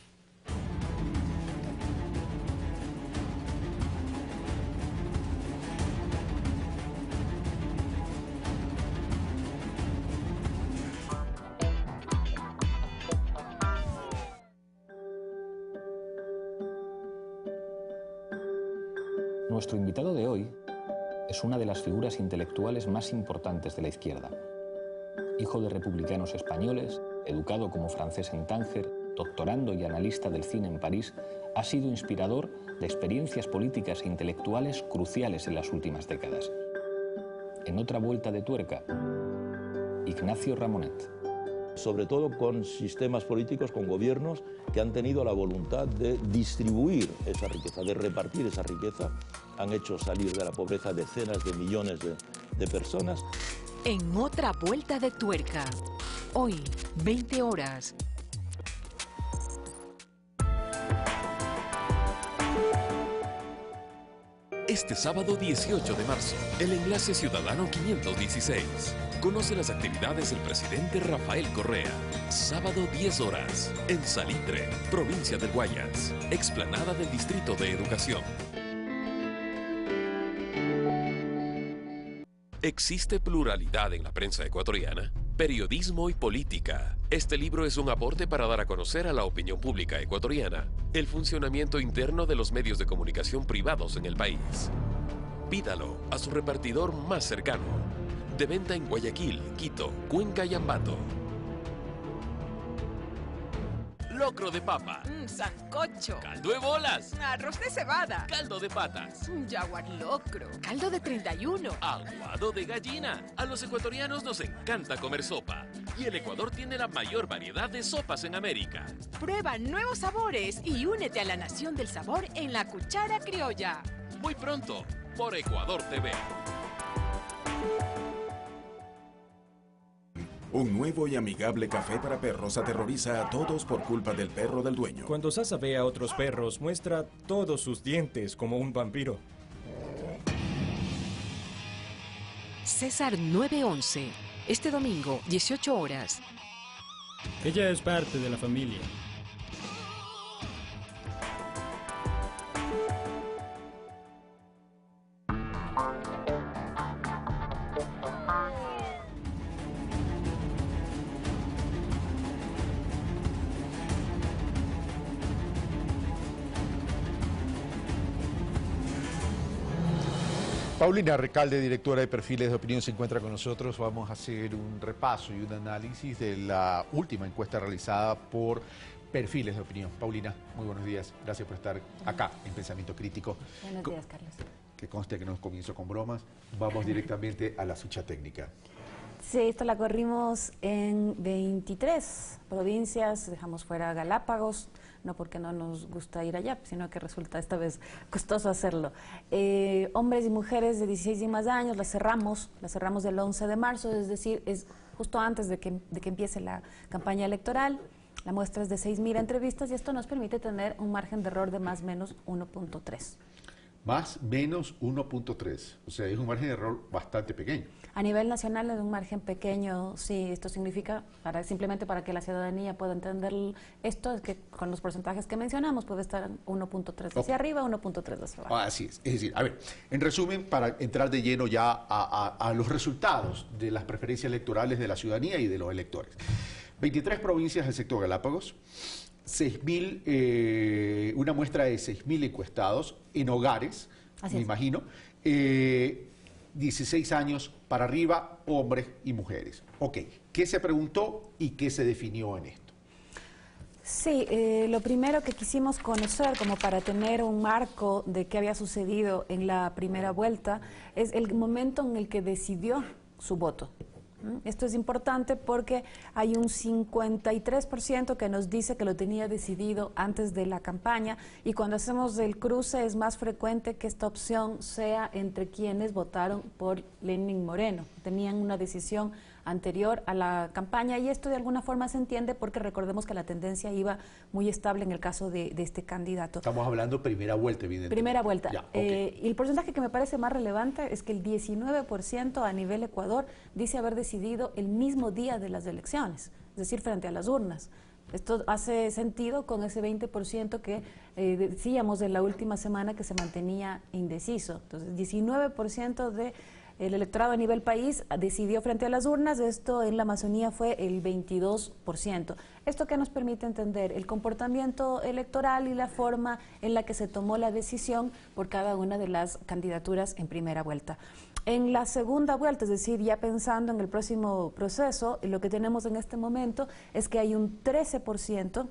Nuestro invitado de hoy es una de las figuras intelectuales más importantes de la izquierda. Hijo de republicanos españoles, educado como francés en Tánger, doctorando y analista del cine en París, ha sido inspirador de experiencias políticas e intelectuales cruciales en las últimas décadas. En otra vuelta de tuerca, Ignacio Ramonet. Sobre todo con sistemas políticos, con gobiernos que han tenido la voluntad de distribuir esa riqueza, de repartir esa riqueza. Han hecho salir de la pobreza decenas de millones de personas. En otra vuelta de tuerca, hoy, 20 horas. Este sábado 18 de marzo, el Enlace Ciudadano 516. Conoce las actividades del presidente Rafael Correa. Sábado 10 horas, en Salitre, provincia del Guayas, explanada del Distrito de Educación. ¿Existe pluralidad en la prensa ecuatoriana? Periodismo y política. Este libro es un aporte para dar a conocer a la opinión pública ecuatoriana el funcionamiento interno de los medios de comunicación privados en el país. Pídalo a su repartidor más cercano. De venta en Guayaquil, Quito, Cuenca y Ambato. Locro de papa. Sancocho. Caldo de bolas. Arroz de cebada. Caldo de patas. Jaguar locro. Caldo de 31. Aguado de gallina. A los ecuatorianos nos encanta comer sopa. Y el Ecuador tiene la mayor variedad de sopas en América. Prueba nuevos sabores y únete a la nación del sabor en la Cuchara Criolla. Muy pronto, por Ecuador TV. Un nuevo y amigable café para perros aterroriza a todos por culpa del perro del dueño. Cuando Sasa ve a otros perros, muestra todos sus dientes como un vampiro. César 911. Este domingo, 18 horas. Ella es parte de la familia. Paulina Recalde, directora de Perfiles de Opinión, se encuentra con nosotros. Vamos a hacer un repaso y un análisis de la última encuesta realizada por Perfiles de Opinión. Paulina, muy buenos días. Gracias por estar acá en Pensamiento Crítico. Buenos días, Carlos. Que conste que no comienzo con bromas. Vamos directamente a la ficha técnica. Sí, esto la corrimos en 23 provincias, dejamos fuera Galápagos, no porque no nos gusta ir allá, sino que resulta esta vez costoso hacerlo. Hombres y mujeres de 16 y más años, la cerramos del 11 de marzo, es decir, es justo antes de que empiece la campaña electoral. La muestra es de 6.000 entrevistas y esto nos permite tener un margen de error de más o menos 1.3. más menos 1.3. O sea, es un margen de error bastante pequeño. A nivel nacional es un margen pequeño, sí, esto significa, simplemente para que la ciudadanía pueda entender esto, es que con los porcentajes que mencionamos puede estar 1.3 hacia arriba, 1.3 hacia abajo. Así es decir, a ver, en resumen, para entrar de lleno ya a los resultados de las preferencias electorales de la ciudadanía y de los electores. 23 provincias del sector Galápagos, 6.000, una muestra de 6.000 encuestados en hogares, me imagino, 16 años para arriba, hombres y mujeres. Ok, ¿qué se preguntó y qué se definió en esto? Sí, lo primero que quisimos conocer, como para tener un marco de qué había sucedido en la primera vuelta, es el momento en el que decidió su voto. Esto es importante porque hay un 53% que nos dice que lo tenía decidido antes de la campaña, y cuando hacemos el cruce es más frecuente que esta opción sea entre quienes votaron por Lenín Moreno, tenían una decisión anterior a la campaña, y esto de alguna forma se entiende porque recordemos que la tendencia iba muy estable en el caso de este candidato. Estamos hablando primera vuelta, evidentemente. Primera vuelta. Ya, okay. Y el porcentaje que me parece más relevante es que el 19% a nivel Ecuador dice haber decidido el mismo día de las elecciones, es decir, frente a las urnas. Esto hace sentido con ese 20% que decíamos en la última semana que se mantenía indeciso. Entonces, 19% de el electorado a nivel país decidió frente a las urnas, esto en la Amazonía fue el 22%. ¿Esto qué nos permite entender? El comportamiento electoral y la forma en la que se tomó la decisión por cada una de las candidaturas en primera vuelta. En la segunda vuelta, es decir, ya pensando en el próximo proceso, lo que tenemos en este momento es que hay un 13%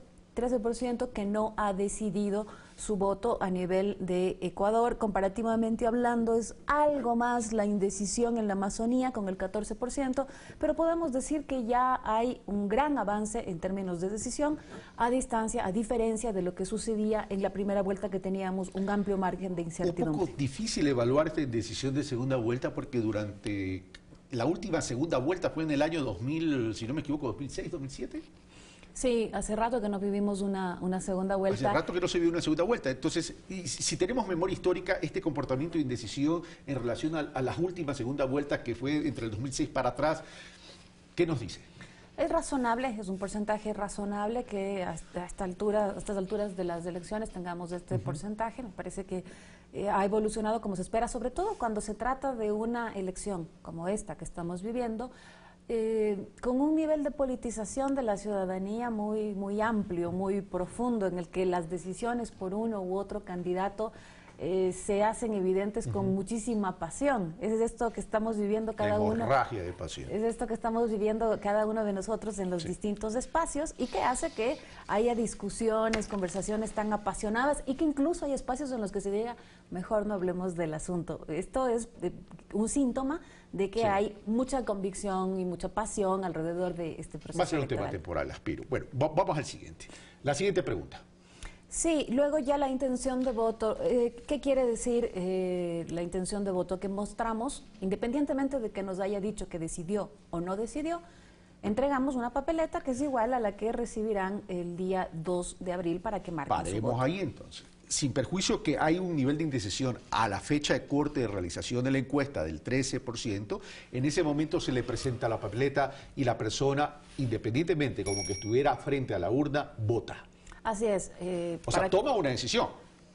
que no ha decidido su voto a nivel de Ecuador. Comparativamente hablando, es algo más la indecisión en la Amazonía con el 14%, pero podemos decir que ya hay un gran avance en términos de decisión a distancia, a diferencia de lo que sucedía en la primera vuelta, que teníamos un amplio margen de incertidumbre. Es un poco difícil evaluar esta decisión de segunda vuelta porque durante la última segunda vuelta fue en el año 2000, si no me equivoco, 2006, 2007. Sí, hace rato que no vivimos una segunda vuelta. Hace rato que no se vive una segunda vuelta. Entonces, si tenemos memoria histórica, este comportamiento de indecisión en relación a las últimas segundas vueltas que fue entre el 2006 para atrás, ¿qué nos dice? Es razonable, es un porcentaje razonable que hasta estas alturas de las elecciones tengamos este porcentaje. Me parece que ha evolucionado como se espera, sobre todo cuando se trata de una elección como esta que estamos viviendo, con un nivel de politización de la ciudadanía muy amplio, muy profundo, en el que las decisiones por uno u otro candidato se hacen evidentes con muchísima pasión. Es esto que estamos viviendo cada uno. Hemorragia de pasión. Es esto que estamos viviendo cada uno de nosotros en los distintos espacios, y que hace que haya discusiones, conversaciones tan apasionadas, y que incluso hay espacios en los que se diga, mejor no hablemos del asunto. Esto es un síntoma de que hay mucha convicción y mucha pasión alrededor de este proceso. Va a ser un electoral. tema temporal, aspiro. Bueno, vamos al siguiente. La siguiente pregunta. Sí, luego ya la intención de voto. ¿Qué quiere decir la intención de voto? Que mostramos, independientemente de que nos haya dicho que decidió o no decidió, entregamos una papeleta que es igual a la que recibirán el día 2 de abril para que marquen su Paremos voto. ahí entonces. Sin perjuicio que hay un nivel de indecisión a la fecha de corte de realización de la encuesta del 13%, en ese momento se le presenta la papeleta y la persona, independientemente como que estuviera frente a la urna, vota. Así es. O sea, toma una decisión.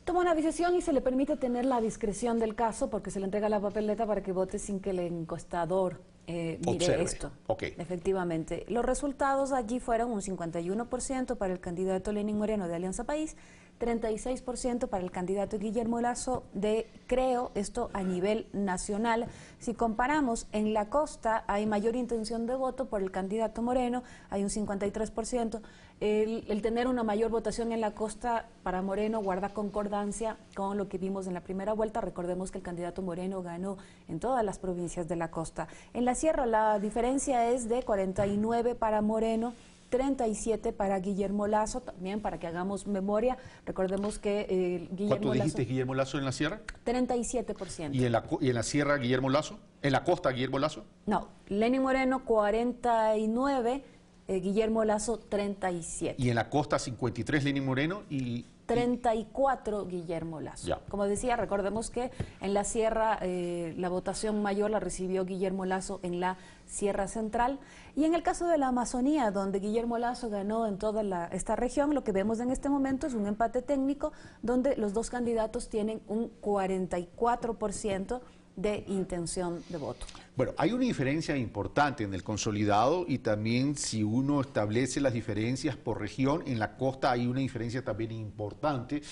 Toma una decisión y se le permite tener la discreción del caso, porque se le entrega la papeleta para que vote sin que el encuestador mire Observe. esto. Okay. Efectivamente. Los resultados allí fueron un 51% para el candidato Lenín Moreno de Alianza País, 36% para el candidato Guillermo Lasso de Creo, esto a nivel nacional. Si comparamos, en la costa hay mayor intención de voto por el candidato Moreno, hay un 53%. El tener una mayor votación en la costa para Moreno guarda concordancia con lo que vimos en la primera vuelta. Recordemos que el candidato Moreno ganó en todas las provincias de la costa. En la sierra la diferencia es de 49 para Moreno, 37 para Guillermo Lasso, también para que hagamos memoria. Recordemos que Guillermo ¿Cuánto dijiste Lasso, Guillermo Lasso en la sierra? 37%. ¿Y en la sierra Guillermo Lasso? ¿En la costa Guillermo Lasso? No, Lenín Moreno 49, Guillermo Lasso 37. Y en la costa 53 Lenín Moreno y 34 Guillermo Lasso. Ya. Como decía, recordemos que en la Sierra la votación mayor la recibió Guillermo Lasso en la Sierra Central, y en el caso de la Amazonía, donde Guillermo Lasso ganó en toda esta región, lo que vemos en este momento es un empate técnico donde los dos candidatos tienen un 44% de intención de voto. Bueno, hay una diferencia importante en el consolidado, y también si uno establece las diferencias por región, en la costa hay una diferencia también importante.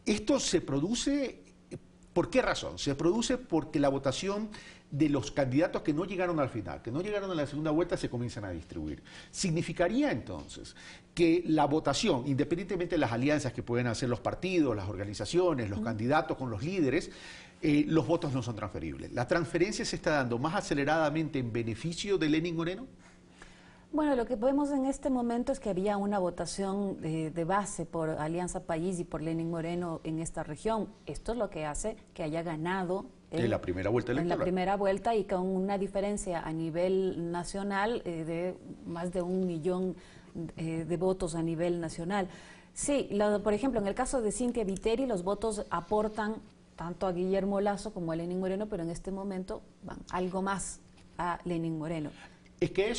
Esto se produce, ¿por qué razón? Se produce porque la votación de los candidatos que no llegaron al final, que no llegaron a la segunda vuelta, se comienzan a distribuir. Significaría entonces que la votación, independientemente de las alianzas que pueden hacer los partidos, las organizaciones, los candidatos con los líderes, los votos no son transferibles. ¿La transferencia se está dando más aceleradamente en beneficio de Lenín Moreno? Bueno, lo que vemos en este momento es que había una votación de base por Alianza País y por Lenín Moreno en esta región. Esto es lo que hace que haya ganado en la primera vuelta electoral. En la primera vuelta, y con una diferencia a nivel nacional de más de 1 millón de votos a nivel nacional. Sí, por ejemplo, en el caso de Cynthia Viteri, los votos aportan tanto a Guillermo Lasso como a Lenín Moreno, pero en este momento van algo más a Lenín Moreno. Es que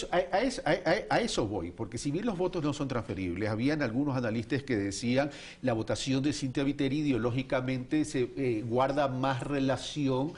a eso voy, porque si bien los votos no son transferibles, habían algunos analistas que decían la votación de Cynthia Viteri ideológicamente se guarda más relación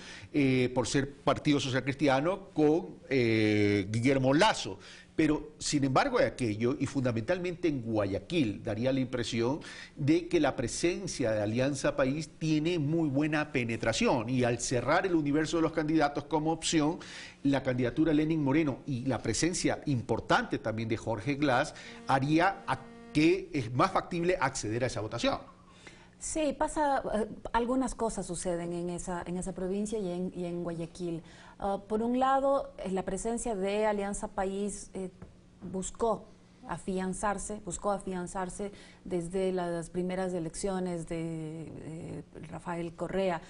por ser Partido Social Cristiano con Guillermo Lasso. Pero, sin embargo, de aquello, y fundamentalmente en Guayaquil, daría la impresión de que la presencia de Alianza País tiene muy buena penetración, y al cerrar el universo de los candidatos como opción, la candidatura de Lenín Moreno y la presencia importante también de Jorge Glass haría que es más factible acceder a esa votación. Sí, algunas cosas suceden en esa provincia y en Guayaquil. Por un lado, la presencia de Alianza País buscó afianzarse desde las primeras elecciones de Rafael Correa,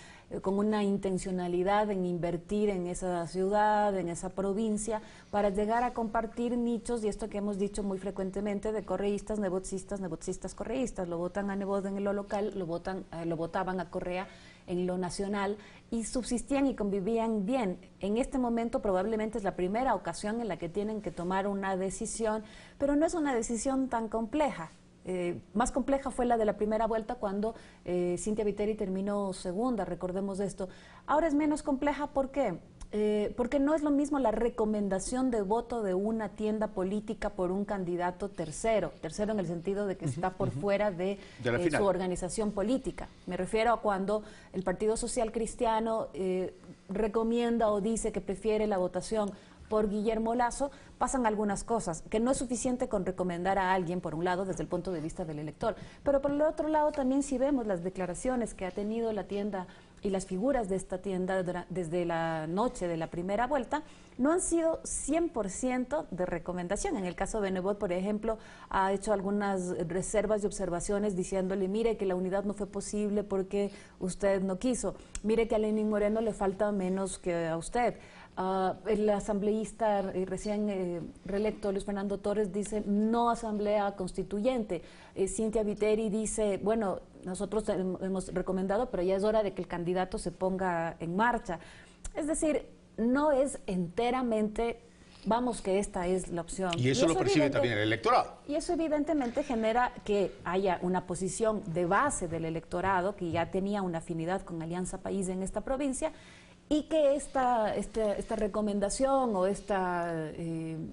con una intencionalidad en invertir en esa ciudad, en esa provincia, para llegar a compartir nichos, y esto que hemos dicho muy frecuentemente, de correístas, nebotsistas, correístas. Lo votan a Nebot en lo local, lo votaban a Correa en lo nacional, y subsistían y convivían bien. En este momento probablemente es la primera ocasión en la que tienen que tomar una decisión, pero no es una decisión tan compleja. Más compleja fue la de la primera vuelta, cuando Cynthia Viteri terminó segunda, recordemos esto. Ahora es menos compleja, ¿por qué? Porque no es lo mismo la recomendación de voto de una tienda política por un candidato tercero en el sentido de que está por fuera de su organización política. Me refiero a cuando el Partido Social Cristiano recomienda o dice que prefiere la votación por Guillermo Lasso, pasan algunas cosas, que no es suficiente con recomendar a alguien, por un lado, desde el punto de vista del elector, pero por el otro lado también, si vemos las declaraciones que ha tenido la tienda y las figuras de esta tienda desde la noche de la primera vuelta, no han sido 100% de recomendación. En el caso de Nebot, por ejemplo, ha hecho algunas reservas y observaciones diciéndole: mire que la unidad no fue posible porque usted no quiso, mire que a Lenín Moreno le falta menos que a usted. El asambleísta recién reelecto Luis Fernando Torres dice no asamblea constituyente. Cynthia Viteri dice, bueno, nosotros hemos recomendado, pero ya es hora de que el candidato se ponga en marcha. Es decir, no es enteramente, vamos, que esta es la opción. Y eso lo percibe también el electorado. Y eso evidentemente genera que haya una posición de base del electorado que ya tenía una afinidad con Alianza País en esta provincia, y que esta recomendación o esta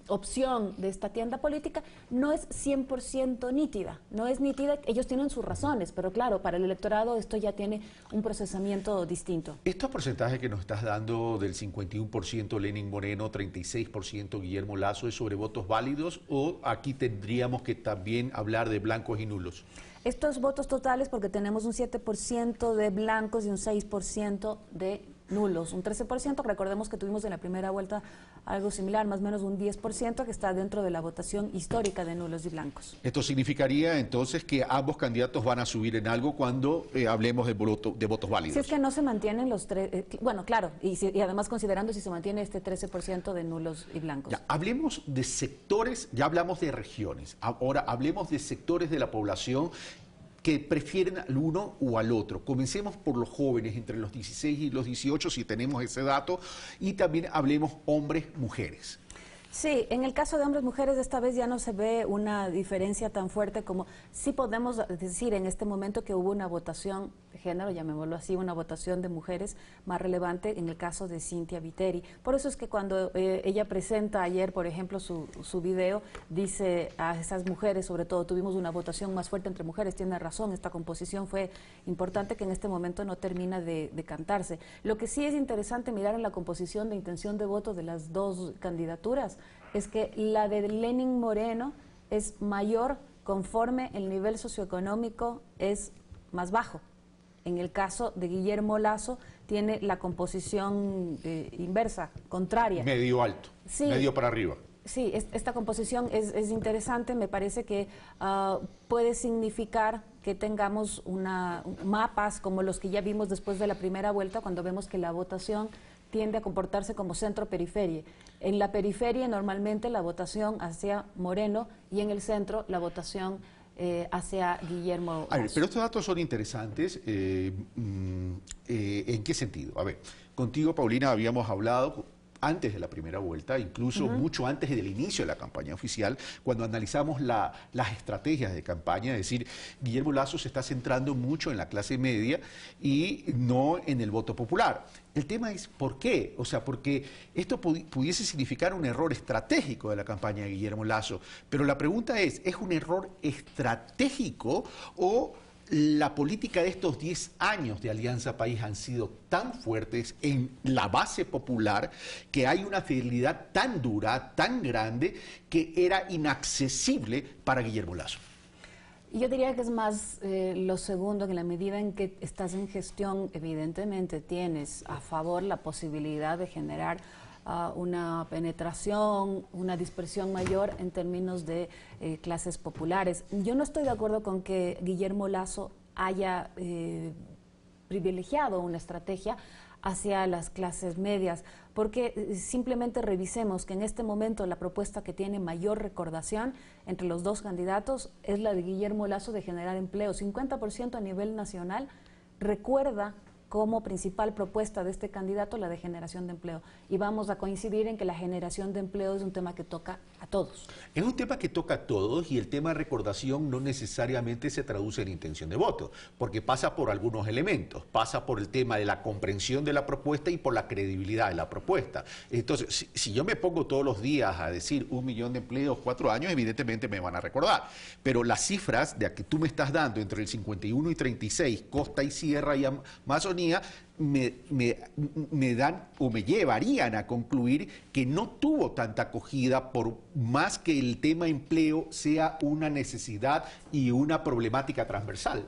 opción de esta tienda política no es 100% nítida, no es nítida. Ellos tienen sus razones, pero claro, para el electorado esto ya tiene un procesamiento distinto. Estos porcentajes que nos estás dando del 51% Lenín Moreno, 36% Guillermo Lasso, ¿es sobre votos válidos, o aquí tendríamos que también hablar de blancos y nulos? Estos votos totales, porque tenemos un 7% de blancos y un 6% de nulos, un 13%, recordemos que tuvimos en la primera vuelta algo similar, más o menos un 10% que está dentro de la votación histórica de nulos y blancos. Esto significaría entonces que ambos candidatos van a subir en algo cuando hablemos de votos válidos. Si es que no se mantienen los tres, bueno, claro, y además considerando si se mantiene este 13% de nulos y blancos. Ya, hablemos de sectores, ya hablamos de regiones, ahora hablemos de sectores de la población que prefieren al uno o al otro. Comencemos por los jóvenes, entre los 16 y los 18, si tenemos ese dato, y también hablemos hombres, mujeres. Sí, en el caso de hombres y mujeres esta vez ya no se ve una diferencia tan fuerte como sí podemos decir en este momento que hubo una votación de género, llamémoslo así, una votación de mujeres más relevante en el caso de Cynthia Viteri. Por eso es que cuando ella presenta ayer, por ejemplo, su video, dice a esas mujeres, sobre todo, tuvimos una votación más fuerte entre mujeres, tiene razón, esta composición fue importante que en este momento no termina de cantarse. Lo que sí es interesante mirar en la composición de intención de voto de las dos candidaturas, es que la de Lenin Moreno es mayor conforme el nivel socioeconómico es más bajo. En el caso de Guillermo Lasso tiene la composición inversa, contraria. Medio alto, sí, medio para arriba. Sí, esta composición es interesante, me parece que puede significar que tengamos mapas como los que ya vimos después de la primera vuelta, cuando vemos que la votación tiende a comportarse como centro-periferia. En la periferia normalmente la votación hacia Moreno y en el centro la votación hacia Guillermo Lasso. A ver, pero estos datos son interesantes. ¿En qué sentido? A ver, contigo, Paulina, habíamos hablado antes de la primera vuelta, incluso mucho antes del inicio de la campaña oficial, cuando analizamos las estrategias de campaña, es decir, Guillermo Lasso se está centrando mucho en la clase media y no en el voto popular. El tema es ¿por qué? O sea, porque esto pudiese significar un error estratégico de la campaña de Guillermo Lasso, pero la pregunta ¿es un error estratégico o la política de estos 10 años de Alianza País han sido tan fuertes en la base popular que hay una fidelidad tan dura, tan grande, que era inaccesible para Guillermo Lasso? Yo diría que es más lo segundo, que en la medida en que estás en gestión, evidentemente tienes a favor la posibilidad de generar una penetración, una dispersión mayor en términos de clases populares. Yo no estoy de acuerdo con que Guillermo Lasso haya privilegiado una estrategia hacia las clases medias, porque simplemente revisemos que en este momento la propuesta que tiene mayor recordación entre los dos candidatos es la de Guillermo Lasso de generar empleo. 50% a nivel nacional recuerda como principal propuesta de este candidato la de generación de empleo. Y vamos a coincidir en que la generación de empleo es un tema que toca a todos. Es un tema que toca a todos y el tema de recordación no necesariamente se traduce en intención de voto, porque pasa por algunos elementos, pasa por el tema de la comprensión de la propuesta y por la credibilidad de la propuesta. Entonces, si yo me pongo todos los días a decir 1 millón de empleos, 4 años, evidentemente me van a recordar. Pero las cifras de que tú me estás dando entre el 51 y 36, Costa y Sierra y Amazonía, me dan o me llevarían a concluir que no tuvo tanta acogida, por más que el tema empleo sea una necesidad y una problemática transversal.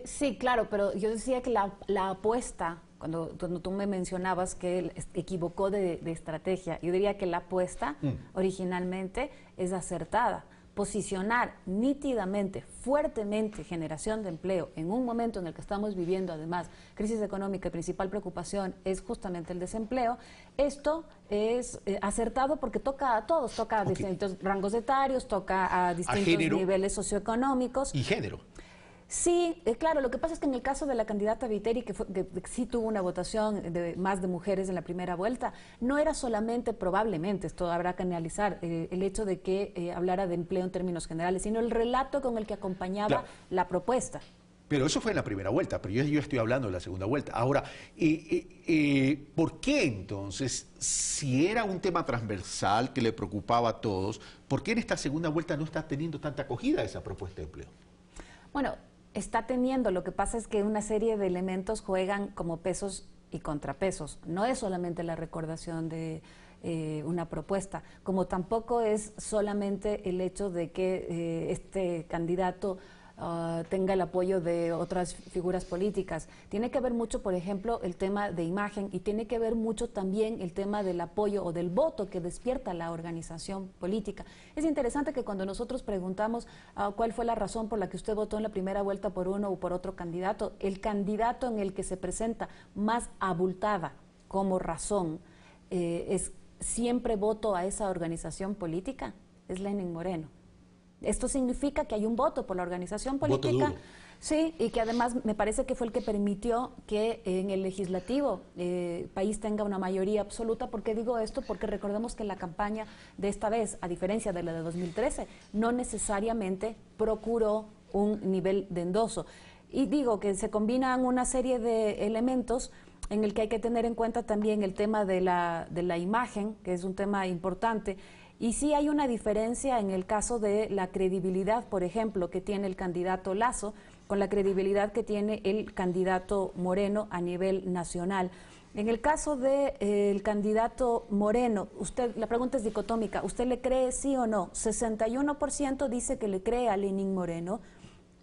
Sí, claro, pero yo decía que la apuesta, cuando tú me mencionabas que él equivocó de estrategia, yo diría que la apuesta originalmente es acertada. Posicionar nítidamente, fuertemente generación de empleo en un momento en el que estamos viviendo además crisis económica y principal preocupación es justamente el desempleo, esto es acertado porque toca a todos, toca a distintos rangos etarios, toca a distintos niveles socioeconómicos. Y género. Sí, claro, lo que pasa es que en el caso de la candidata Viteri, que sí tuvo una votación más de mujeres en la primera vuelta, no era solamente, probablemente, esto habrá que analizar, el hecho de que hablara de empleo en términos generales, sino el relato con el que acompañaba la propuesta. Pero eso fue en la primera vuelta, pero yo estoy hablando de la segunda vuelta. Ahora, ¿por qué entonces, si era un tema transversal que le preocupaba a todos, por qué en esta segunda vuelta no está teniendo tanta acogida esa propuesta de empleo? Bueno, está teniendo, lo que pasa es que una serie de elementos juegan como pesos y contrapesos. No es solamente la recordación de una propuesta, como tampoco es solamente el hecho de que este candidato tenga el apoyo de otras figuras políticas. Tiene que ver mucho, por ejemplo, el tema de imagen y tiene que ver mucho también el tema del apoyo o del voto que despierta la organización política. Es interesante que cuando nosotros preguntamos cuál fue la razón por la que usted votó en la primera vuelta por uno o por otro candidato, el candidato en el que se presenta más abultada como razón es siempre voto a esa organización política, es Lenin Moreno. Esto significa que hay un voto por la organización política. Sí, y que además me parece que fue el que permitió que en el legislativo el país tenga una mayoría absoluta. ¿Por qué digo esto? Porque recordemos que la campaña de esta vez, a diferencia de la de 2013, no necesariamente procuró un nivel de endoso. Y digo que se combinan una serie de elementos en el que hay que tener en cuenta también el tema de la imagen, que es un tema importante. Y sí hay una diferencia en el caso de la credibilidad, por ejemplo, que tiene el candidato Lasso, con la credibilidad que tiene el candidato Moreno a nivel nacional. En el caso del candidato Moreno, la pregunta es dicotómica, ¿usted le cree sí o no? 61% dice que le cree a Lenín Moreno.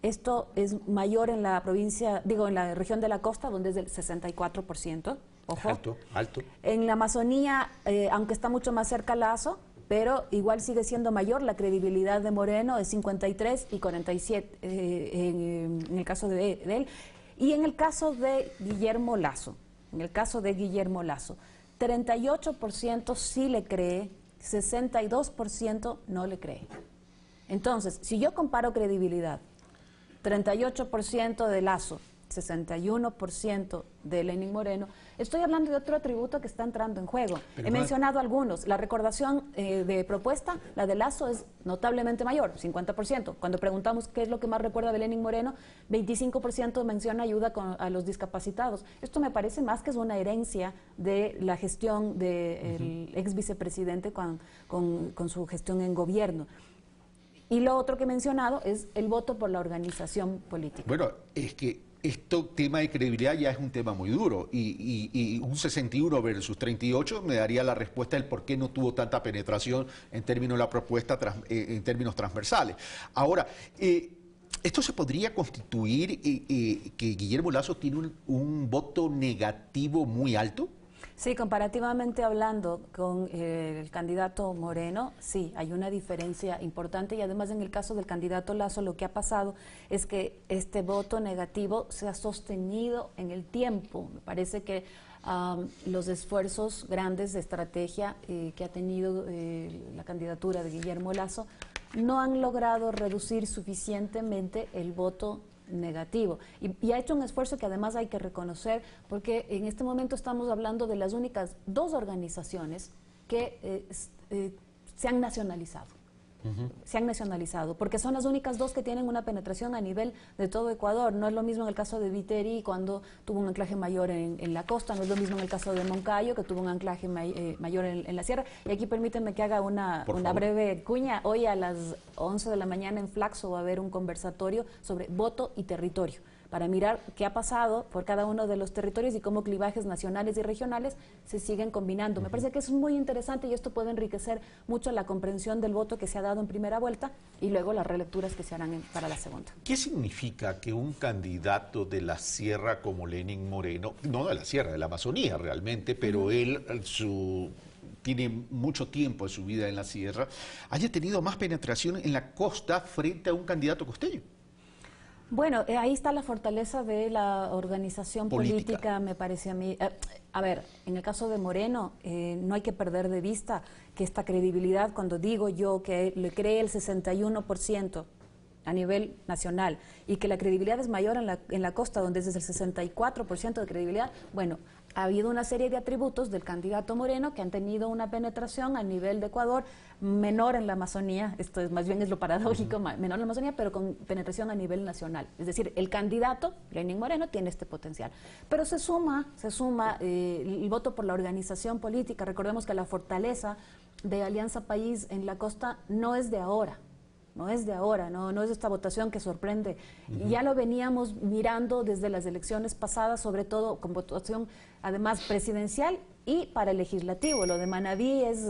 Esto es mayor en la provincia, digo, en la región de la costa, donde es del 64%. Ojo. Alto. En la Amazonía, aunque está mucho más cerca Lasso, pero igual sigue siendo mayor la credibilidad de Moreno, de 53 y 47 en el caso de él. Y en el caso de Guillermo Lasso, 38% sí le cree, 62% no le cree. Entonces, si yo comparo credibilidad, 38% de Lasso, 61% de Lenín Moreno, estoy hablando de otro atributo que está entrando en juego. He mencionado algunos. La recordación de propuesta, la de Lasso, es notablemente mayor, 50%. Cuando preguntamos qué es lo que más recuerda de Lenín Moreno, 25% menciona ayuda a los discapacitados. Esto me parece más que es una herencia de la gestión del ex vicepresidente con su gestión en gobierno. Y lo otro que he mencionado es el voto por la organización política. Bueno, es que este tema de credibilidad ya es un tema muy duro y un 61 versus 38 me daría la respuesta del por qué no tuvo tanta penetración en términos de la propuesta, en términos transversales. Ahora, ¿esto se podría constituir que Guillermo Lasso tiene un voto negativo muy alto? Sí, comparativamente hablando con el candidato Moreno, sí, hay una diferencia importante y además en el caso del candidato Lasso lo que ha pasado es que este voto negativo se ha sostenido en el tiempo. Me parece que los esfuerzos grandes de estrategia que ha tenido la candidatura de Guillermo Lasso no han logrado reducir suficientemente el voto negativo y ha hecho un esfuerzo que además hay que reconocer porque en este momento estamos hablando de las únicas dos organizaciones que se han nacionalizado. Se han nacionalizado, porque son las únicas dos que tienen una penetración a nivel de todo Ecuador. No es lo mismo en el caso de Viteri, cuando tuvo un anclaje mayor en la costa, no es lo mismo en el caso de Moncayo, que tuvo un anclaje mayor en la sierra. Y aquí permítanme que haga una breve cuña. Hoy a las 11 de la mañana en Flaxo va a haber un conversatorio sobre voto y territorio, para mirar qué ha pasado por cada uno de los territorios y cómo clivajes nacionales y regionales se siguen combinando. Me parece que es muy interesante y esto puede enriquecer mucho la comprensión del voto que se ha dado en primera vuelta y luego las relecturas que se harán para la segunda. ¿Qué significa que un candidato de la sierra como Lenín Moreno, no de la sierra, de la Amazonía realmente, pero él tiene mucho tiempo de su vida en la sierra, haya tenido más penetración en la costa frente a un candidato costeño? Bueno, ahí está la fortaleza de la organización política, me parece a mí. A ver, en el caso de Moreno, no hay que perder de vista que esta credibilidad, cuando digo yo que le cree el 61% a nivel nacional y que la credibilidad es mayor en la costa, donde es el 64% de credibilidad, bueno, ha habido una serie de atributos del candidato Moreno que han tenido una penetración a nivel de Ecuador menor en la Amazonía, esto es más bien es lo paradójico, menor en la Amazonía, pero con penetración a nivel nacional. Es decir, el candidato, Lenín Moreno, tiene este potencial. Pero se suma el voto por la organización política. Recordemos que la fortaleza de Alianza País en la costa no es de ahora. No es de ahora, no es esta votación que sorprende. Ya lo veníamos mirando desde las elecciones pasadas, sobre todo con votación además presidencial y para el legislativo. Lo de Manabí es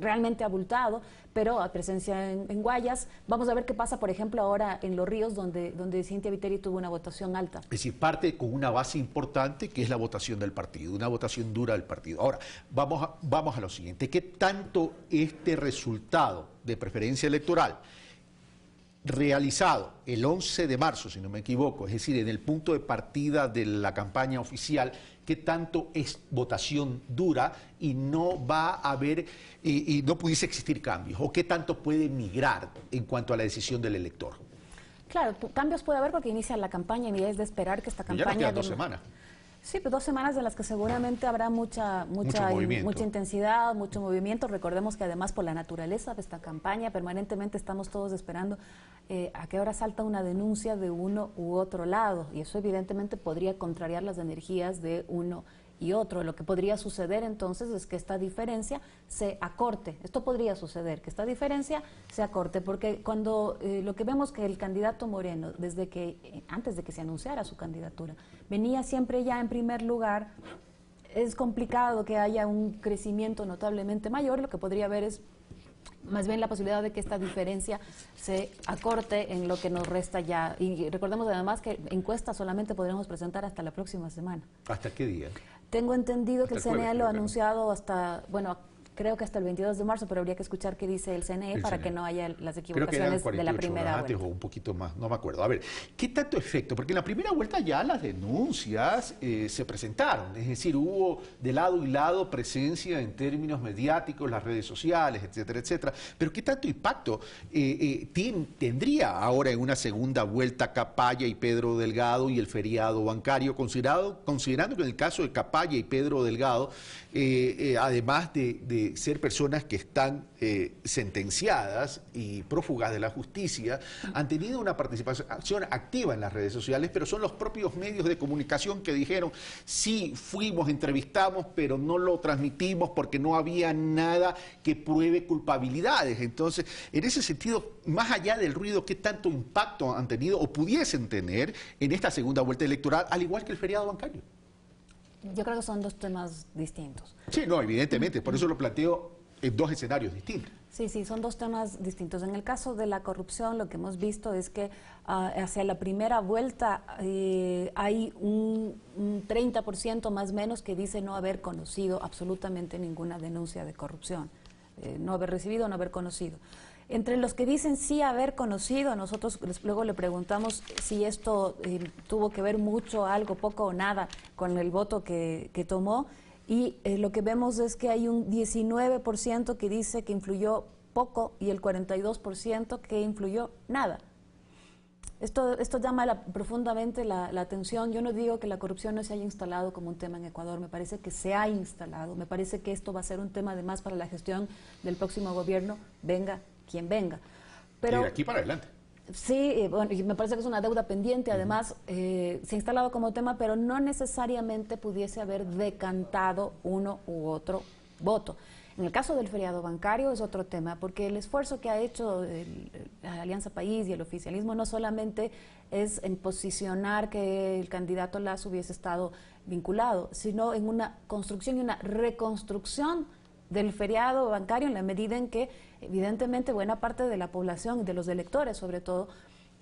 realmente abultado, pero a presencia en Guayas. Vamos a ver qué pasa, por ejemplo, ahora en Los Ríos, donde Cintia Viteri tuvo una votación alta. Es decir, parte con una base importante que es la votación del partido, una votación dura del partido. Ahora, vamos a lo siguiente. ¿Qué tanto este resultado de preferencia electoral realizado el 11 de marzo, si no me equivoco, es decir, en el punto de partida de la campaña oficial, ¿qué tanto es votación dura y no va a haber y no pudiese existir cambios? ¿O qué tanto puede migrar en cuanto a la decisión del elector? Claro, cambios puede haber porque inicia la campaña y es de esperar que esta campaña... Ya nos quedan 2 semanas. Sí, pues 2 semanas en las que seguramente habrá mucha intensidad, mucho movimiento. Recordemos que además por la naturaleza de esta campaña permanentemente estamos todos esperando a qué hora salta una denuncia de uno u otro lado, y eso evidentemente podría contrariar las energías de uno y otro. Lo que podría suceder entonces es que esta diferencia se acorte. Esto podría suceder, que esta diferencia se acorte, porque cuando lo que vemos que el candidato Moreno, antes de que se anunciara su candidatura, venía siempre ya en primer lugar, es complicado que haya un crecimiento notablemente mayor. Lo que podría haber es más bien la posibilidad de que esta diferencia se acorte en lo que nos resta ya. Y recordemos además que encuestas solamente podremos presentar hasta la próxima semana. ¿Hasta qué día? Tengo entendido que el CNE jueves, lo ha anunciado hasta, bueno, creo que hasta el 22 de marzo, pero habría que escuchar qué dice el CNE para que no haya las equivocaciones de la primera vuelta. Antes o un poquito más, no me acuerdo. A ver, ¿qué tanto efecto? Porque en la primera vuelta ya las denuncias se presentaron, es decir, hubo de lado y lado presencia en términos mediáticos, las redes sociales, etcétera, etcétera. Pero ¿qué tanto impacto tendría ahora en una segunda vuelta Capaya y Pedro Delgado y el feriado bancario, considerando que en el caso de Capaya y Pedro Delgado, además de ser personas que están sentenciadas y prófugas de la justicia, han tenido una participación activa en las redes sociales, pero son los propios medios de comunicación que dijeron, sí, fuimos, entrevistamos, pero no lo transmitimos porque no había nada que pruebe culpabilidades. Entonces, en ese sentido, más allá del ruido, ¿qué tanto impacto han tenido o pudiesen tener en esta segunda vuelta electoral, al igual que el feriado bancario? Yo creo que son 2 temas distintos. Sí, no, evidentemente, por eso lo planteo en 2 escenarios distintos. Sí, son 2 temas distintos. En el caso de la corrupción, lo que hemos visto es que hacia la primera vuelta hay un 30% más o menos que dice no haber conocido absolutamente ninguna denuncia de corrupción, no haber recibido, no haber conocido. Entre los que dicen sí haber conocido, nosotros luego le preguntamos si esto tuvo que ver mucho, algo, poco o nada con el voto que tomó, y lo que vemos es que hay un 19% que dice que influyó poco y el 42% que influyó nada. Esto llama profundamente la atención. Yo no digo que la corrupción no se haya instalado como un tema en Ecuador, me parece que se ha instalado, me parece que esto va a ser un tema además para la gestión del próximo gobierno, venga quien venga. Pero, y de aquí para adelante. Sí, bueno, y me parece que es una deuda pendiente, además se ha instalado como tema, pero no necesariamente pudiese haber decantado uno u otro voto. En el caso del feriado bancario es otro tema, porque el esfuerzo que ha hecho la Alianza País y el oficialismo no solamente es en posicionar que el candidato Lasso hubiese estado vinculado, sino en una construcción y una reconstrucción del feriado bancario, en la medida en que evidentemente buena parte de la población, de los electores sobre todo,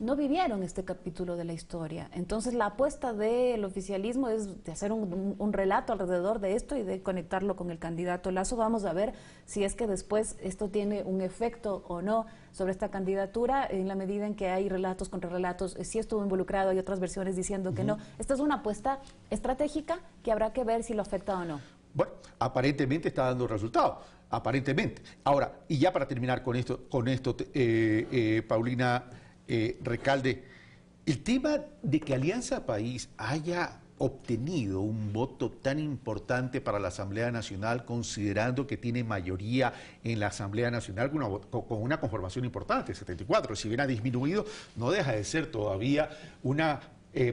no vivieron este capítulo de la historia. Entonces la apuesta del oficialismo es de hacer un relato alrededor de esto y de conectarlo con el candidato Lasso. Vamos a ver si es que después esto tiene un efecto o no sobre esta candidatura, en la medida en que hay relatos contra relatos, sí estuvo involucrado, hay otras versiones diciendo que no. Esta es una apuesta estratégica que habrá que ver si lo afecta o no. Bueno, aparentemente está dando resultados, aparentemente. Ahora, y ya para terminar con esto, Paulina Recalde, el tema de que Alianza País haya obtenido un voto tan importante para la Asamblea Nacional, considerando que tiene mayoría en la Asamblea Nacional con una conformación importante, 74, si bien ha disminuido, no deja de ser todavía una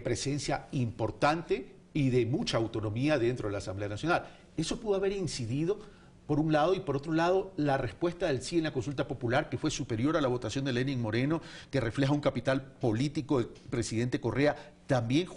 presencia importante y de mucha autonomía dentro de la Asamblea Nacional. Eso pudo haber incidido, por un lado, y por otro lado, la respuesta del sí en la consulta popular, que fue superior a la votación de Lenín Moreno, que refleja un capital político del presidente Correa, también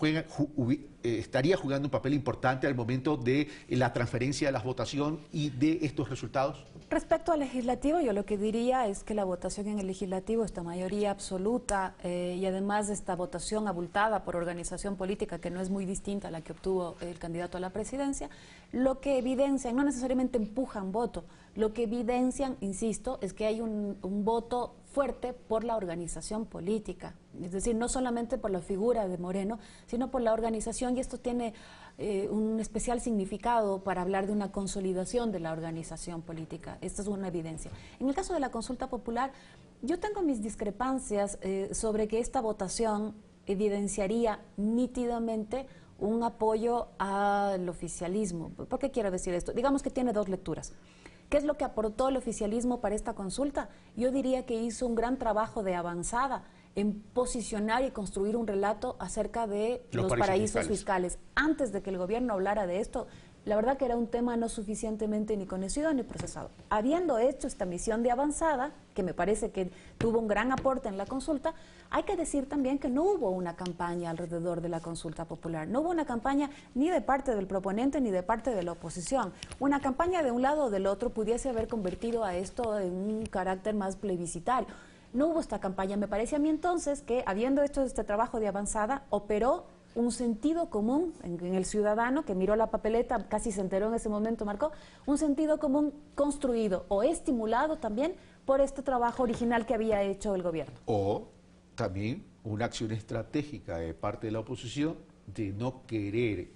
estaría jugando un papel importante al momento de la transferencia de la votación y de estos resultados. Respecto al legislativo, yo lo que diría es que la votación en el legislativo, esta mayoría absoluta y además esta votación abultada por organización política que no es muy distinta a la que obtuvo el candidato a la presidencia, lo que evidencia, no necesariamente empujan voto, lo que evidencian, insisto, es que hay un voto fuerte por la organización política. Es decir, no solamente por la figura de Moreno, sino por la organización, y esto tiene un especial significado para hablar de una consolidación de la organización política. Esta es una evidencia. En el caso de la consulta popular, yo tengo mis discrepancias sobre que esta votación evidenciaría nítidamente un apoyo al oficialismo. ¿Por qué quiero decir esto? Digamos que tiene dos lecturas. ¿Qué es lo que aportó el oficialismo para esta consulta? Yo diría que hizo un gran trabajo de avanzada en posicionar y construir un relato acerca de los paraísos fiscales. Antes de que el gobierno hablara de esto, la verdad que era un tema no suficientemente ni conocido ni procesado. Habiendo hecho esta misión de avanzada, que me parece que tuvo un gran aporte en la consulta, hay que decir también que no hubo una campaña alrededor de la consulta popular. No hubo una campaña ni de parte del proponente ni de parte de la oposición. Una campaña de un lado o del otro pudiese haber convertido a esto en un carácter más plebiscitario. No hubo esta campaña. Me parece a mí entonces que, habiendo hecho este trabajo de avanzada, operó un sentido común en el ciudadano que miró la papeleta, casi se enteró en ese momento, marcó un sentido común construido o estimulado también por este trabajo original que había hecho el gobierno. O también una acción estratégica de parte de la oposición de no querer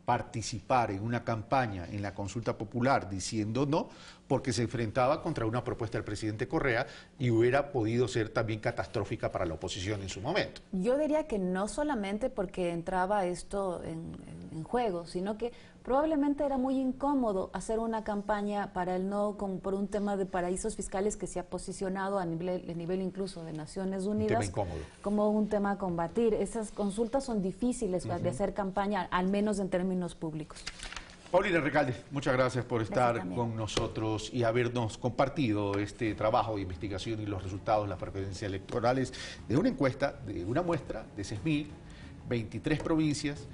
participar en una campaña en la consulta popular diciendo no, porque se enfrentaba contra una propuesta del presidente Correa y hubiera podido ser también catastrófica para la oposición en su momento. Yo diría que no solamente porque entraba esto en juego, sino que probablemente era muy incómodo hacer una campaña para el no por un tema de paraísos fiscales que se ha posicionado a nivel incluso de Naciones Unidas como un tema a combatir. Esas consultas son difíciles de hacer campaña, al menos en términos públicos. Paulina Recalde, muchas gracias por estar con nosotros y habernos compartido este trabajo de investigación y los resultados de las preferencias electorales de una encuesta, de una muestra de 6.000, 23 provincias,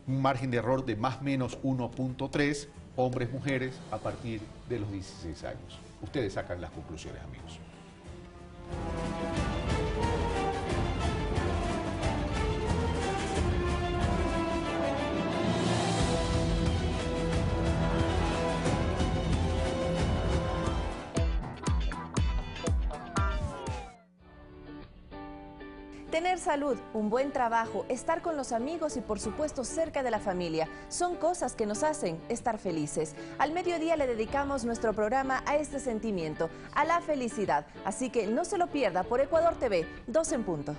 un margen de error de más o menos 1.3, hombres, mujeres, a partir de los 16 años. Ustedes sacan las conclusiones, amigos. Tener salud, un buen trabajo, estar con los amigos y por supuesto cerca de la familia son cosas que nos hacen estar felices. Al mediodía le dedicamos nuestro programa a este sentimiento, a la felicidad. Así que no se lo pierda por Ecuador TV, 2 en punto.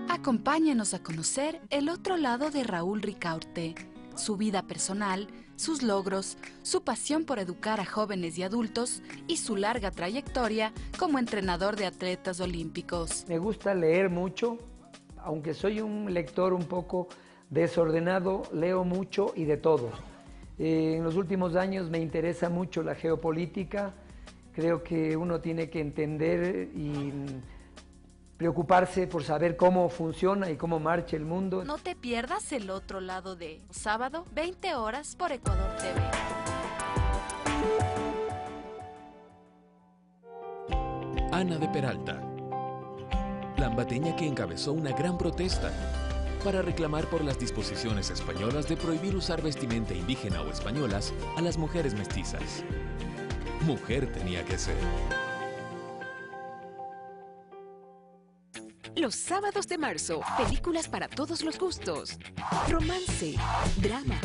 Acompáñenos a conocer el otro lado de Raúl Ricaurte, su vida personal, sus logros, su pasión por educar a jóvenes y adultos y su larga trayectoria como entrenador de atletas olímpicos. Me gusta leer mucho, aunque soy un lector un poco desordenado, leo mucho y de todo. En los últimos años me interesa mucho la geopolítica, creo que uno tiene que entender y preocuparse por saber cómo funciona y cómo marcha el mundo. No te pierdas el otro lado de sábado, 20 horas por Ecuador TV. Ana de Peralta, lambateña que encabezó una gran protesta para reclamar por las disposiciones españolas de prohibir usar vestimenta indígena o españolas a las mujeres mestizas. Mujer tenía que ser. Los sábados de marzo, películas para todos los gustos. Romance, drama,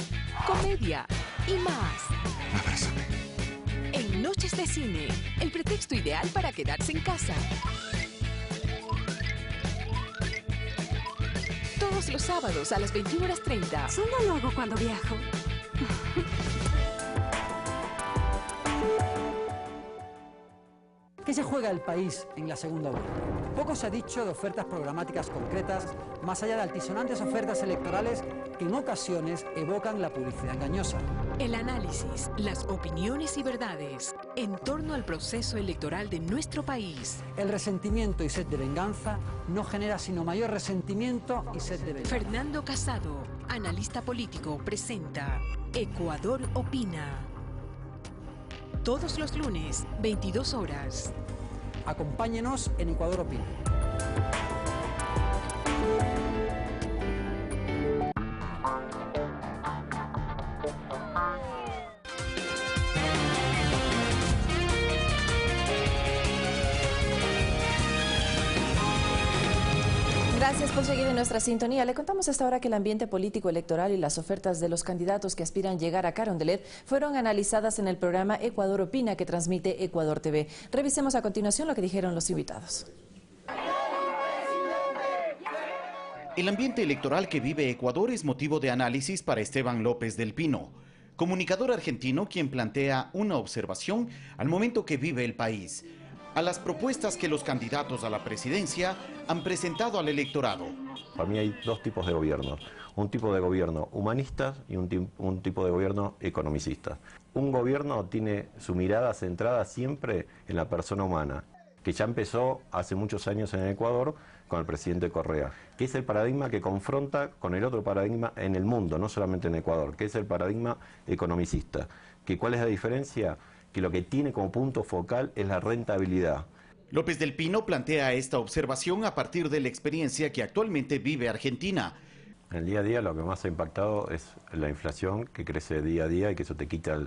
comedia y más. Abrázame. En Noches de Cine, el pretexto ideal para quedarse en casa. Todos los sábados a las 21:30. Solo lo hago cuando viajo. ¿Qué se juega el país en la segunda vuelta? Poco se ha dicho de ofertas programáticas concretas, más allá de altisonantes ofertas electorales que en ocasiones evocan la publicidad engañosa. El análisis, las opiniones y verdades en torno al proceso electoral de nuestro país. El resentimiento y sed de venganza no genera sino mayor resentimiento y sed de venganza. Fernando Casado, analista político, presenta Ecuador Opina. Todos los lunes, 22 horas. Acompáñenos en Ecuador Opina. Gracias por seguir en nuestra sintonía. Le contamos hasta ahora que el ambiente político electoral y las ofertas de los candidatos que aspiran llegar a Carondelet fueron analizadas en el programa Ecuador Opina que transmite Ecuador TV. Revisemos a continuación lo que dijeron los invitados. El ambiente electoral que vive Ecuador es motivo de análisis para Esteban López del Pino, comunicador argentino quien plantea una observación al momento que vive el país, a las propuestas que los candidatos a la presidencia han presentado al electorado. Para mí hay dos tipos de gobierno, un tipo de gobierno humanista y un tipo de gobierno economicista. Un gobierno tiene su mirada centrada siempre en la persona humana, que ya empezó hace muchos años en el Ecuador con el presidente Correa, que es el paradigma que confronta con el otro paradigma en el mundo, no solamente en Ecuador, que es el paradigma economicista. ¿Cuál es la diferencia? Que lo que tiene como punto focal es la rentabilidad. López del Pino plantea esta observación a partir de la experiencia que actualmente vive Argentina. En el día a día lo que más ha impactado es la inflación, que crece día a día y que eso te quita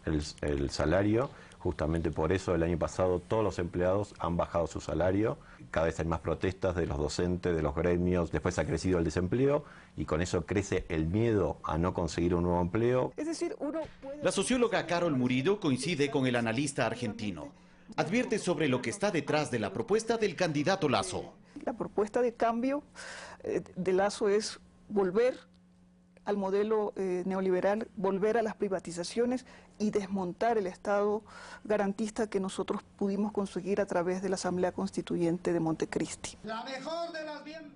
el salario. Justamente por eso el año pasado todos los empleados han bajado su salario. Cada vez hay más protestas de los docentes, de los gremios. Después ha crecido el desempleo y con eso crece el miedo a no conseguir un nuevo empleo. Es decir, La socióloga Carol Murillo coincide con el analista argentino. Advierte sobre lo que está detrás de la propuesta del candidato Lasso. La propuesta de cambio de Lasso es volver al modelo neoliberal, volver a las privatizaciones y desmontar el Estado garantista que nosotros pudimos conseguir a través de la Asamblea Constituyente de Montecristi.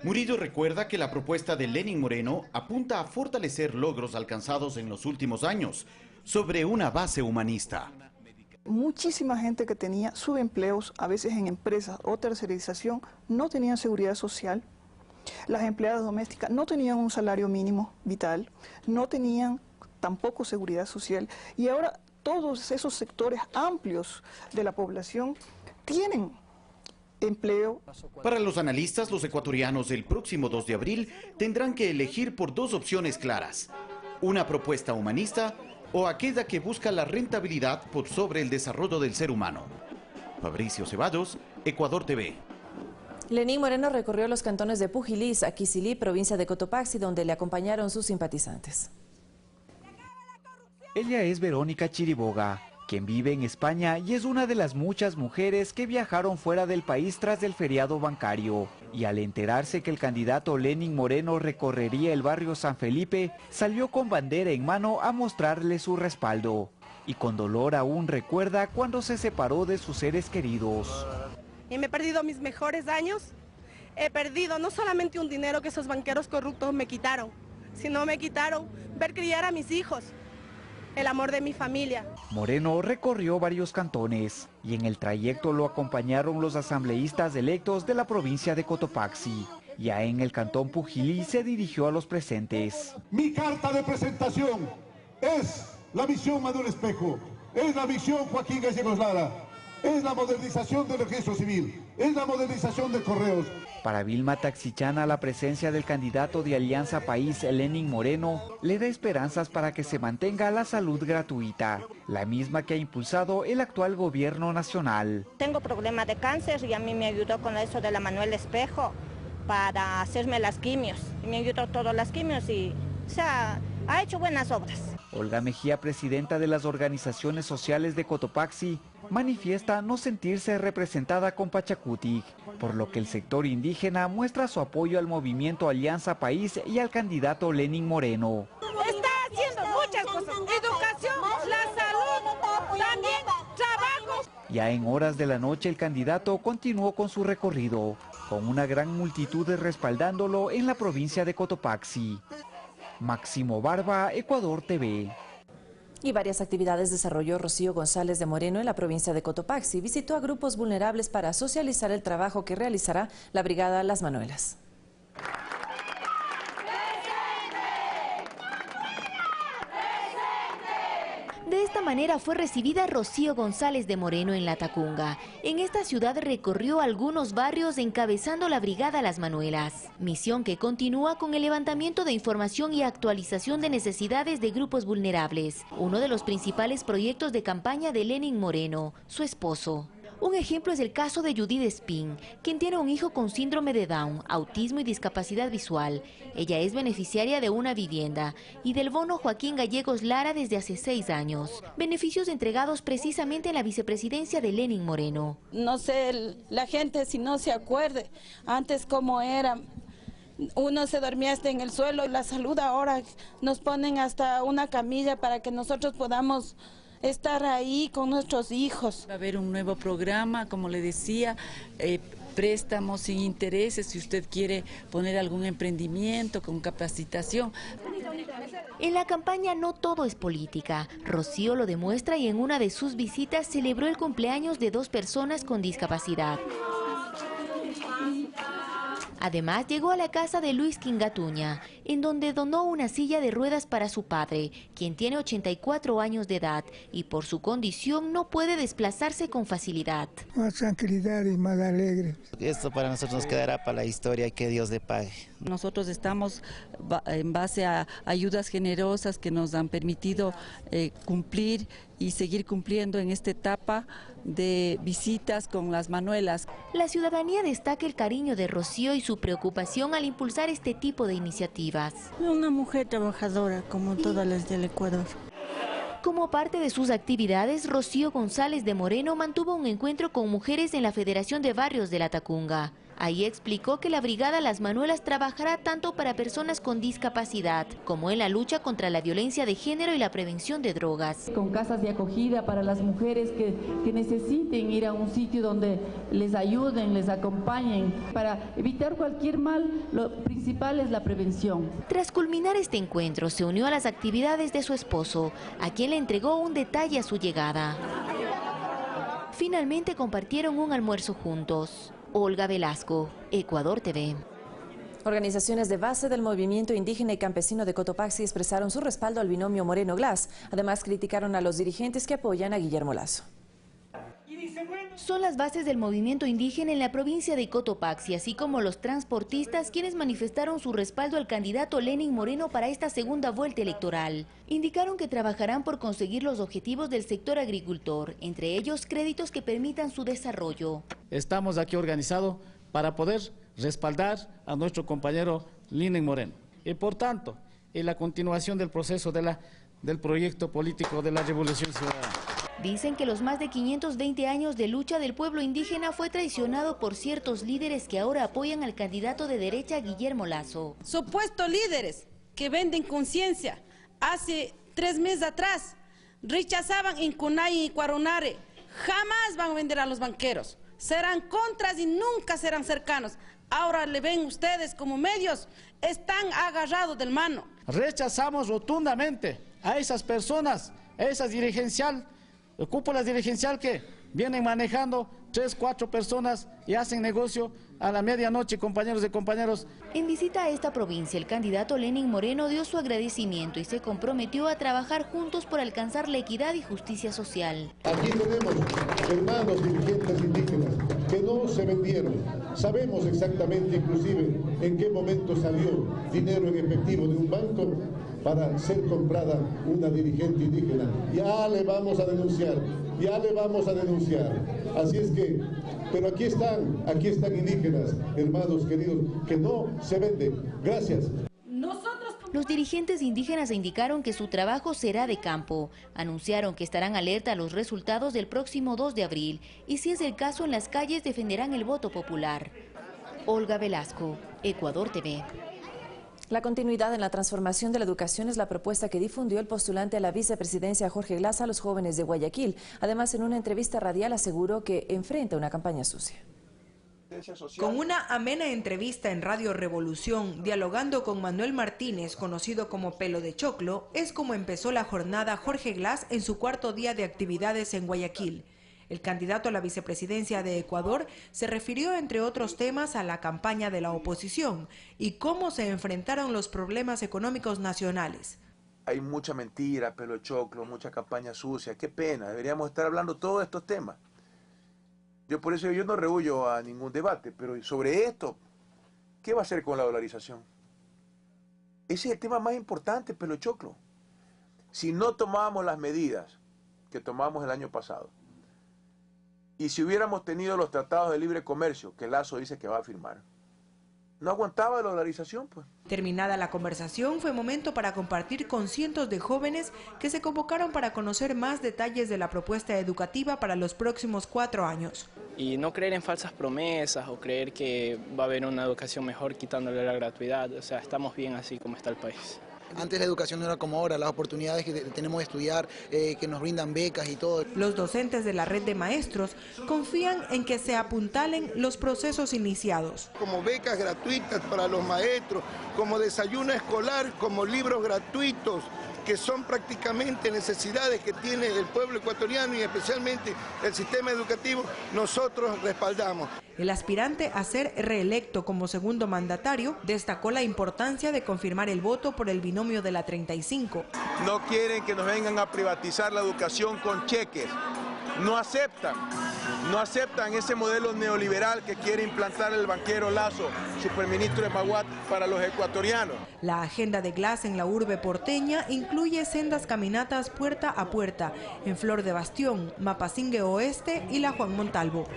Murillo recuerda que la propuesta de Lenín Moreno apunta a fortalecer logros alcanzados en los últimos años sobre una base humanista. Muchísima gente que tenía subempleos, a veces en empresas o tercerización, no tenían seguridad social. Las empleadas domésticas no tenían un salario mínimo vital, no tenían tampoco seguridad social y ahora todos esos sectores amplios de la población tienen empleo. Para los analistas, los ecuatorianos el próximo 2 de abril tendrán que elegir por dos opciones claras: una propuesta humanista o aquella que busca la rentabilidad por sobre el desarrollo del ser humano. Fabricio Ceballos, Ecuador TV. Lenín Moreno recorrió los cantones de Pujilis, Aquisilí, provincia de Cotopaxi, donde le acompañaron sus simpatizantes. Ella es Verónica Chiriboga, quien vive en España y es una de las muchas mujeres que viajaron fuera del país tras el feriado bancario. Y al enterarse que el candidato Lenín Moreno recorrería el barrio San Felipe, salió con bandera en mano a mostrarle su respaldo. Y con dolor aún recuerda cuando se separó de sus seres queridos. Y me he perdido mis mejores años, he perdido no solamente un dinero que esos banqueros corruptos me quitaron, sino me quitaron ver criar a mis hijos, el amor de mi familia. Moreno recorrió varios cantones y en el trayecto lo acompañaron los asambleístas electos de la provincia de Cotopaxi. Ya en el cantón Pujilí se dirigió a los presentes. Mi carta de presentación es la misión Manuel Espejo, es la misión Joaquín Gallegos Lara. Es la modernización del registro civil, es la modernización de correos. Para Vilma Taxichana, la presencia del candidato de Alianza País, Lenín Moreno, le da esperanzas para que se mantenga la salud gratuita, la misma que ha impulsado el actual gobierno nacional. Tengo problema de cáncer y a mí me ayudó con eso de la Manuel Espejo para hacerme las quimios. Me ayudó todas las quimios y ha hecho buenas obras. Olga Mejía, presidenta de las organizaciones sociales de Cotopaxi, manifiesta no sentirse representada con Pachacutic, por lo que el sector indígena muestra su apoyo al movimiento Alianza País y al candidato Lenín Moreno. Está haciendo muchas cosas: educación, la salud, también trabajo. Ya en horas de la noche el candidato continuó con su recorrido, con una gran multitud respaldándolo en la provincia de Cotopaxi. Máximo Barba, Ecuador TV. Y varias actividades desarrolló Rocío González de Moreno en la provincia de Cotopaxi. Visitó a grupos vulnerables para socializar el trabajo que realizará la Brigada Las Manuelas. De esta manera fue recibida Rocío González de Moreno en La Tacunga. En esta ciudad recorrió algunos barrios encabezando la Brigada Las Manuelas, misión que continúa con el levantamiento de información y actualización de necesidades de grupos vulnerables, uno de los principales proyectos de campaña de Lenín Moreno, su esposo. Un ejemplo es el caso de Judith Espín, quien tiene un hijo con síndrome de Down, autismo y discapacidad visual. Ella es beneficiaria de una vivienda y del bono Joaquín Gallegos Lara desde hace 6 años. Beneficios entregados precisamente en la vicepresidencia de Lenín Moreno. No sé, la gente si no se acuerde, antes cómo era. Uno se dormía hasta en el suelo y la salud ahora nos ponen hasta una camilla para que nosotros podamos estar ahí con nuestros hijos. Va a haber un nuevo programa, como le decía, préstamos sin intereses, si usted quiere poner algún emprendimiento con capacitación. En la campaña no todo es política. Rocío lo demuestra y en una de sus visitas celebró el cumpleaños de 2 personas con discapacidad. Además, llegó a la casa de Luis Quingatuña, en donde donó una silla de ruedas para su padre, quien tiene 84 años de edad y por su condición no puede desplazarse con facilidad. Más tranquilidad y más alegre. Esto para nosotros nos quedará para la historia y que Dios le pague. Nosotros estamos en base a ayudas generosas que nos han permitido cumplir y seguir cumpliendo en esta etapa de visitas con las Manuelas. La ciudadanía destaca el cariño de Rocío y su preocupación al impulsar este tipo de iniciativas. Una mujer trabajadora como todas las del Ecuador. Como parte de sus actividades, Rocío González de Moreno mantuvo un encuentro con mujeres en la Federación de Barrios de la Tacunga. Ahí explicó que la Brigada Las Manuelas trabajará tanto para personas con discapacidad como en la lucha contra la violencia de género y la prevención de drogas. Con casas de acogida para las mujeres que necesiten ir a un sitio donde les ayuden, les acompañen. Para evitar cualquier mal, lo principal es la prevención. Tras culminar este encuentro, se unió a las actividades de su esposo, a quien le entregó un detalle a su llegada. Finalmente compartieron un almuerzo juntos. Olga Velasco, Ecuador TV. Organizaciones de base del movimiento indígena y campesino de Cotopaxi expresaron su respaldo al binomio Moreno-Glass. Además, criticaron a los dirigentes que apoyan a Guillermo Lasso. Son las bases del movimiento indígena en la provincia de Cotopaxi, así como los transportistas, quienes manifestaron su respaldo al candidato Lenín Moreno para esta segunda vuelta electoral. Indicaron que trabajarán por conseguir los objetivos del sector agricultor, entre ellos créditos que permitan su desarrollo. Estamos aquí organizados para poder respaldar a nuestro compañero Lenín Moreno. Y por tanto, en la continuación del proceso del proyecto político de la Revolución Ciudadana. Dicen que los más de 520 años de lucha del pueblo indígena fue traicionado por ciertos líderes que ahora apoyan al candidato de derecha Guillermo Lasso. Supuestos líderes que venden conciencia. Hace 3 meses atrás rechazaban en Cunay y Cuaronare. Jamás van a vender a los banqueros. Serán contras y nunca serán cercanos. Ahora le ven ustedes como medios, están agarrados del mano. Rechazamos rotundamente a esas personas, a esas cúpulas dirigencial que vienen manejando 3, 4 personas y hacen negocio a la medianoche, compañeros de compañeros. En visita a esta provincia, el candidato Lenín Moreno dio su agradecimiento y se comprometió a trabajar juntos por alcanzar la equidad y justicia social. Aquí tenemos hermanos dirigentes indígenas que no se vendieron. Sabemos exactamente inclusive en qué momento salió dinero en efectivo de un banco para ser comprada una dirigente indígena. Ya le vamos a denunciar, ya le vamos a denunciar. Así es que, pero aquí están indígenas, hermanos queridos, que no se venden. Gracias. Los dirigentes indígenas indicaron que su trabajo será de campo. Anunciaron que estarán alerta a los resultados del próximo 2 de abril y si es el caso en las calles defenderán el voto popular. Olga Velasco, Ecuador TV. La continuidad en la transformación de la educación es la propuesta que difundió el postulante a la vicepresidencia Jorge Glass a los jóvenes de Guayaquil. Además, en una entrevista radial aseguró que enfrenta una campaña sucia. Con una amena entrevista en Radio Revolución, dialogando con Manuel Martínez, conocido como Pelo de Choclo, es como empezó la jornada Jorge Glass en su 4º día de actividades en Guayaquil. El candidato a la vicepresidencia de Ecuador se refirió, entre otros temas, a la campaña de la oposición y cómo se enfrentaron los problemas económicos nacionales. Hay mucha mentira, pelo de choclo, mucha campaña sucia. Qué pena, deberíamos estar hablando todos estos temas. Por eso yo no rehuyo a ningún debate, pero sobre esto, ¿qué va a hacer con la dolarización? Ese es el tema más importante, pelo de choclo. Si no tomamos las medidas que tomamos el año pasado, Y si hubiéramos tenido los tratados de libre comercio que Lasso dice que va a firmar, no aguantaba la dolarización, pues. Terminada la conversación, fue momento para compartir con cientos de jóvenes que se convocaron para conocer más detalles de la propuesta educativa para los próximos 4 años. Y no creer en falsas promesas o creer que va a haber una educación mejor quitándole la gratuidad. O sea, estamos bien así como está el país. Antes la educación no era como ahora, las oportunidades que tenemos de estudiar, que nos brindan becas y todo. Los docentes de la red de maestros confían en que se apuntalen los procesos iniciados. Como becas gratuitas para los maestros, como desayuno escolar, como libros gratuitos, que son prácticamente necesidades que tiene el pueblo ecuatoriano y especialmente el sistema educativo, nosotros respaldamos. El aspirante a ser reelecto como segundo mandatario destacó la importancia de confirmar el voto por el binomio de la 35. No quieren que nos vengan a privatizar la educación con cheques. No aceptan ese modelo neoliberal que quiere implantar el banquero Lasso, superministro de Maguat, para los ecuatorianos. La agenda de Glass en la urbe porteña incluye sendas caminatas puerta a puerta en Flor de Bastión, Mapasingue Oeste y la Juan Montalvo.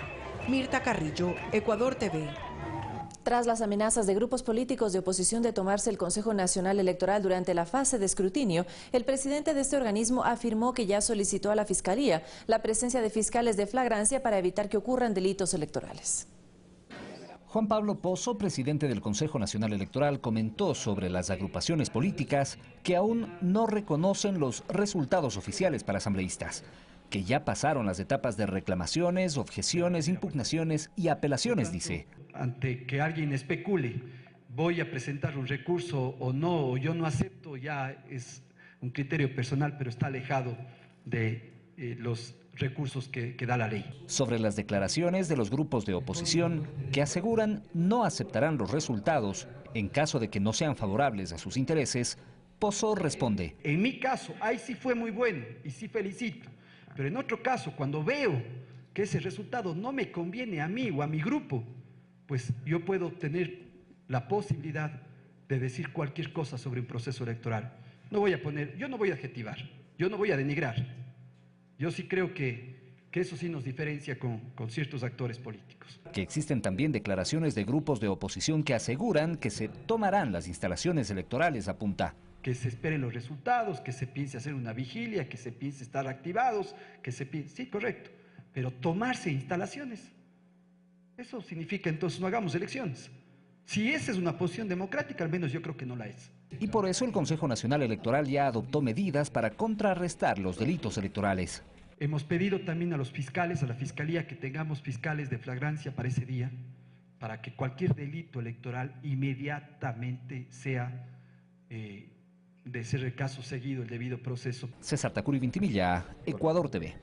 Mirta Carrillo, Ecuador TV. Tras las amenazas de grupos políticos de oposición de tomarse el Consejo Nacional Electoral durante la fase de escrutinio, el presidente de este organismo afirmó que ya solicitó a la Fiscalía la presencia de fiscales de flagrancia para evitar que ocurran delitos electorales. Juan Pablo Pozo, presidente del Consejo Nacional Electoral, comentó sobre las agrupaciones políticas que aún no reconocen los resultados oficiales para asambleístas, que ya pasaron las etapas de reclamaciones, objeciones, impugnaciones y apelaciones, dice. Ante que alguien especule, voy a presentar un recurso o no, o yo no acepto, ya es un criterio personal, pero está alejado de los recursos que da la ley. Sobre las declaraciones de los grupos de oposición que aseguran no aceptarán los resultados en caso de que no sean favorables a sus intereses, Pozo responde. En mi caso, ahí sí fue muy bueno y sí felicito. Pero en otro caso, cuando veo que ese resultado no me conviene a mí o a mi grupo, pues yo puedo tener la posibilidad de decir cualquier cosa sobre un proceso electoral. Yo no voy a adjetivar, yo no voy a denigrar. Yo sí creo que eso sí nos diferencia con ciertos actores políticos. Que existen también declaraciones de grupos de oposición que aseguran que se tomarán las instalaciones electorales, apunta. Que se esperen los resultados, que se piense hacer una vigilia, que se piense estar activados, sí, correcto, pero tomarse instalaciones, eso significa entonces no hagamos elecciones. Si esa es una posición democrática, al menos yo creo que no la es. Y por eso el Consejo Nacional Electoral ya adoptó medidas para contrarrestar los delitos electorales. Hemos pedido también a los fiscales, a la Fiscalía, que tengamos fiscales de flagrancia para ese día, para que cualquier delito electoral inmediatamente sea de ser el caso seguido, el debido proceso. César Tacuri Vintimilla, Ecuador TV.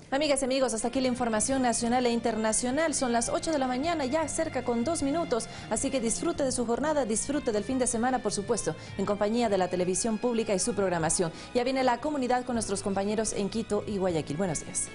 Amigas y amigos, hasta aquí la información nacional e internacional. Son las 8 de la mañana, ya cerca con 2 minutos. Así que disfrute de su jornada, disfrute del fin de semana, por supuesto, en compañía de la televisión pública y su programación. Ya viene la comunidad con nuestros compañeros en Quito y Guayaquil. Buenos días.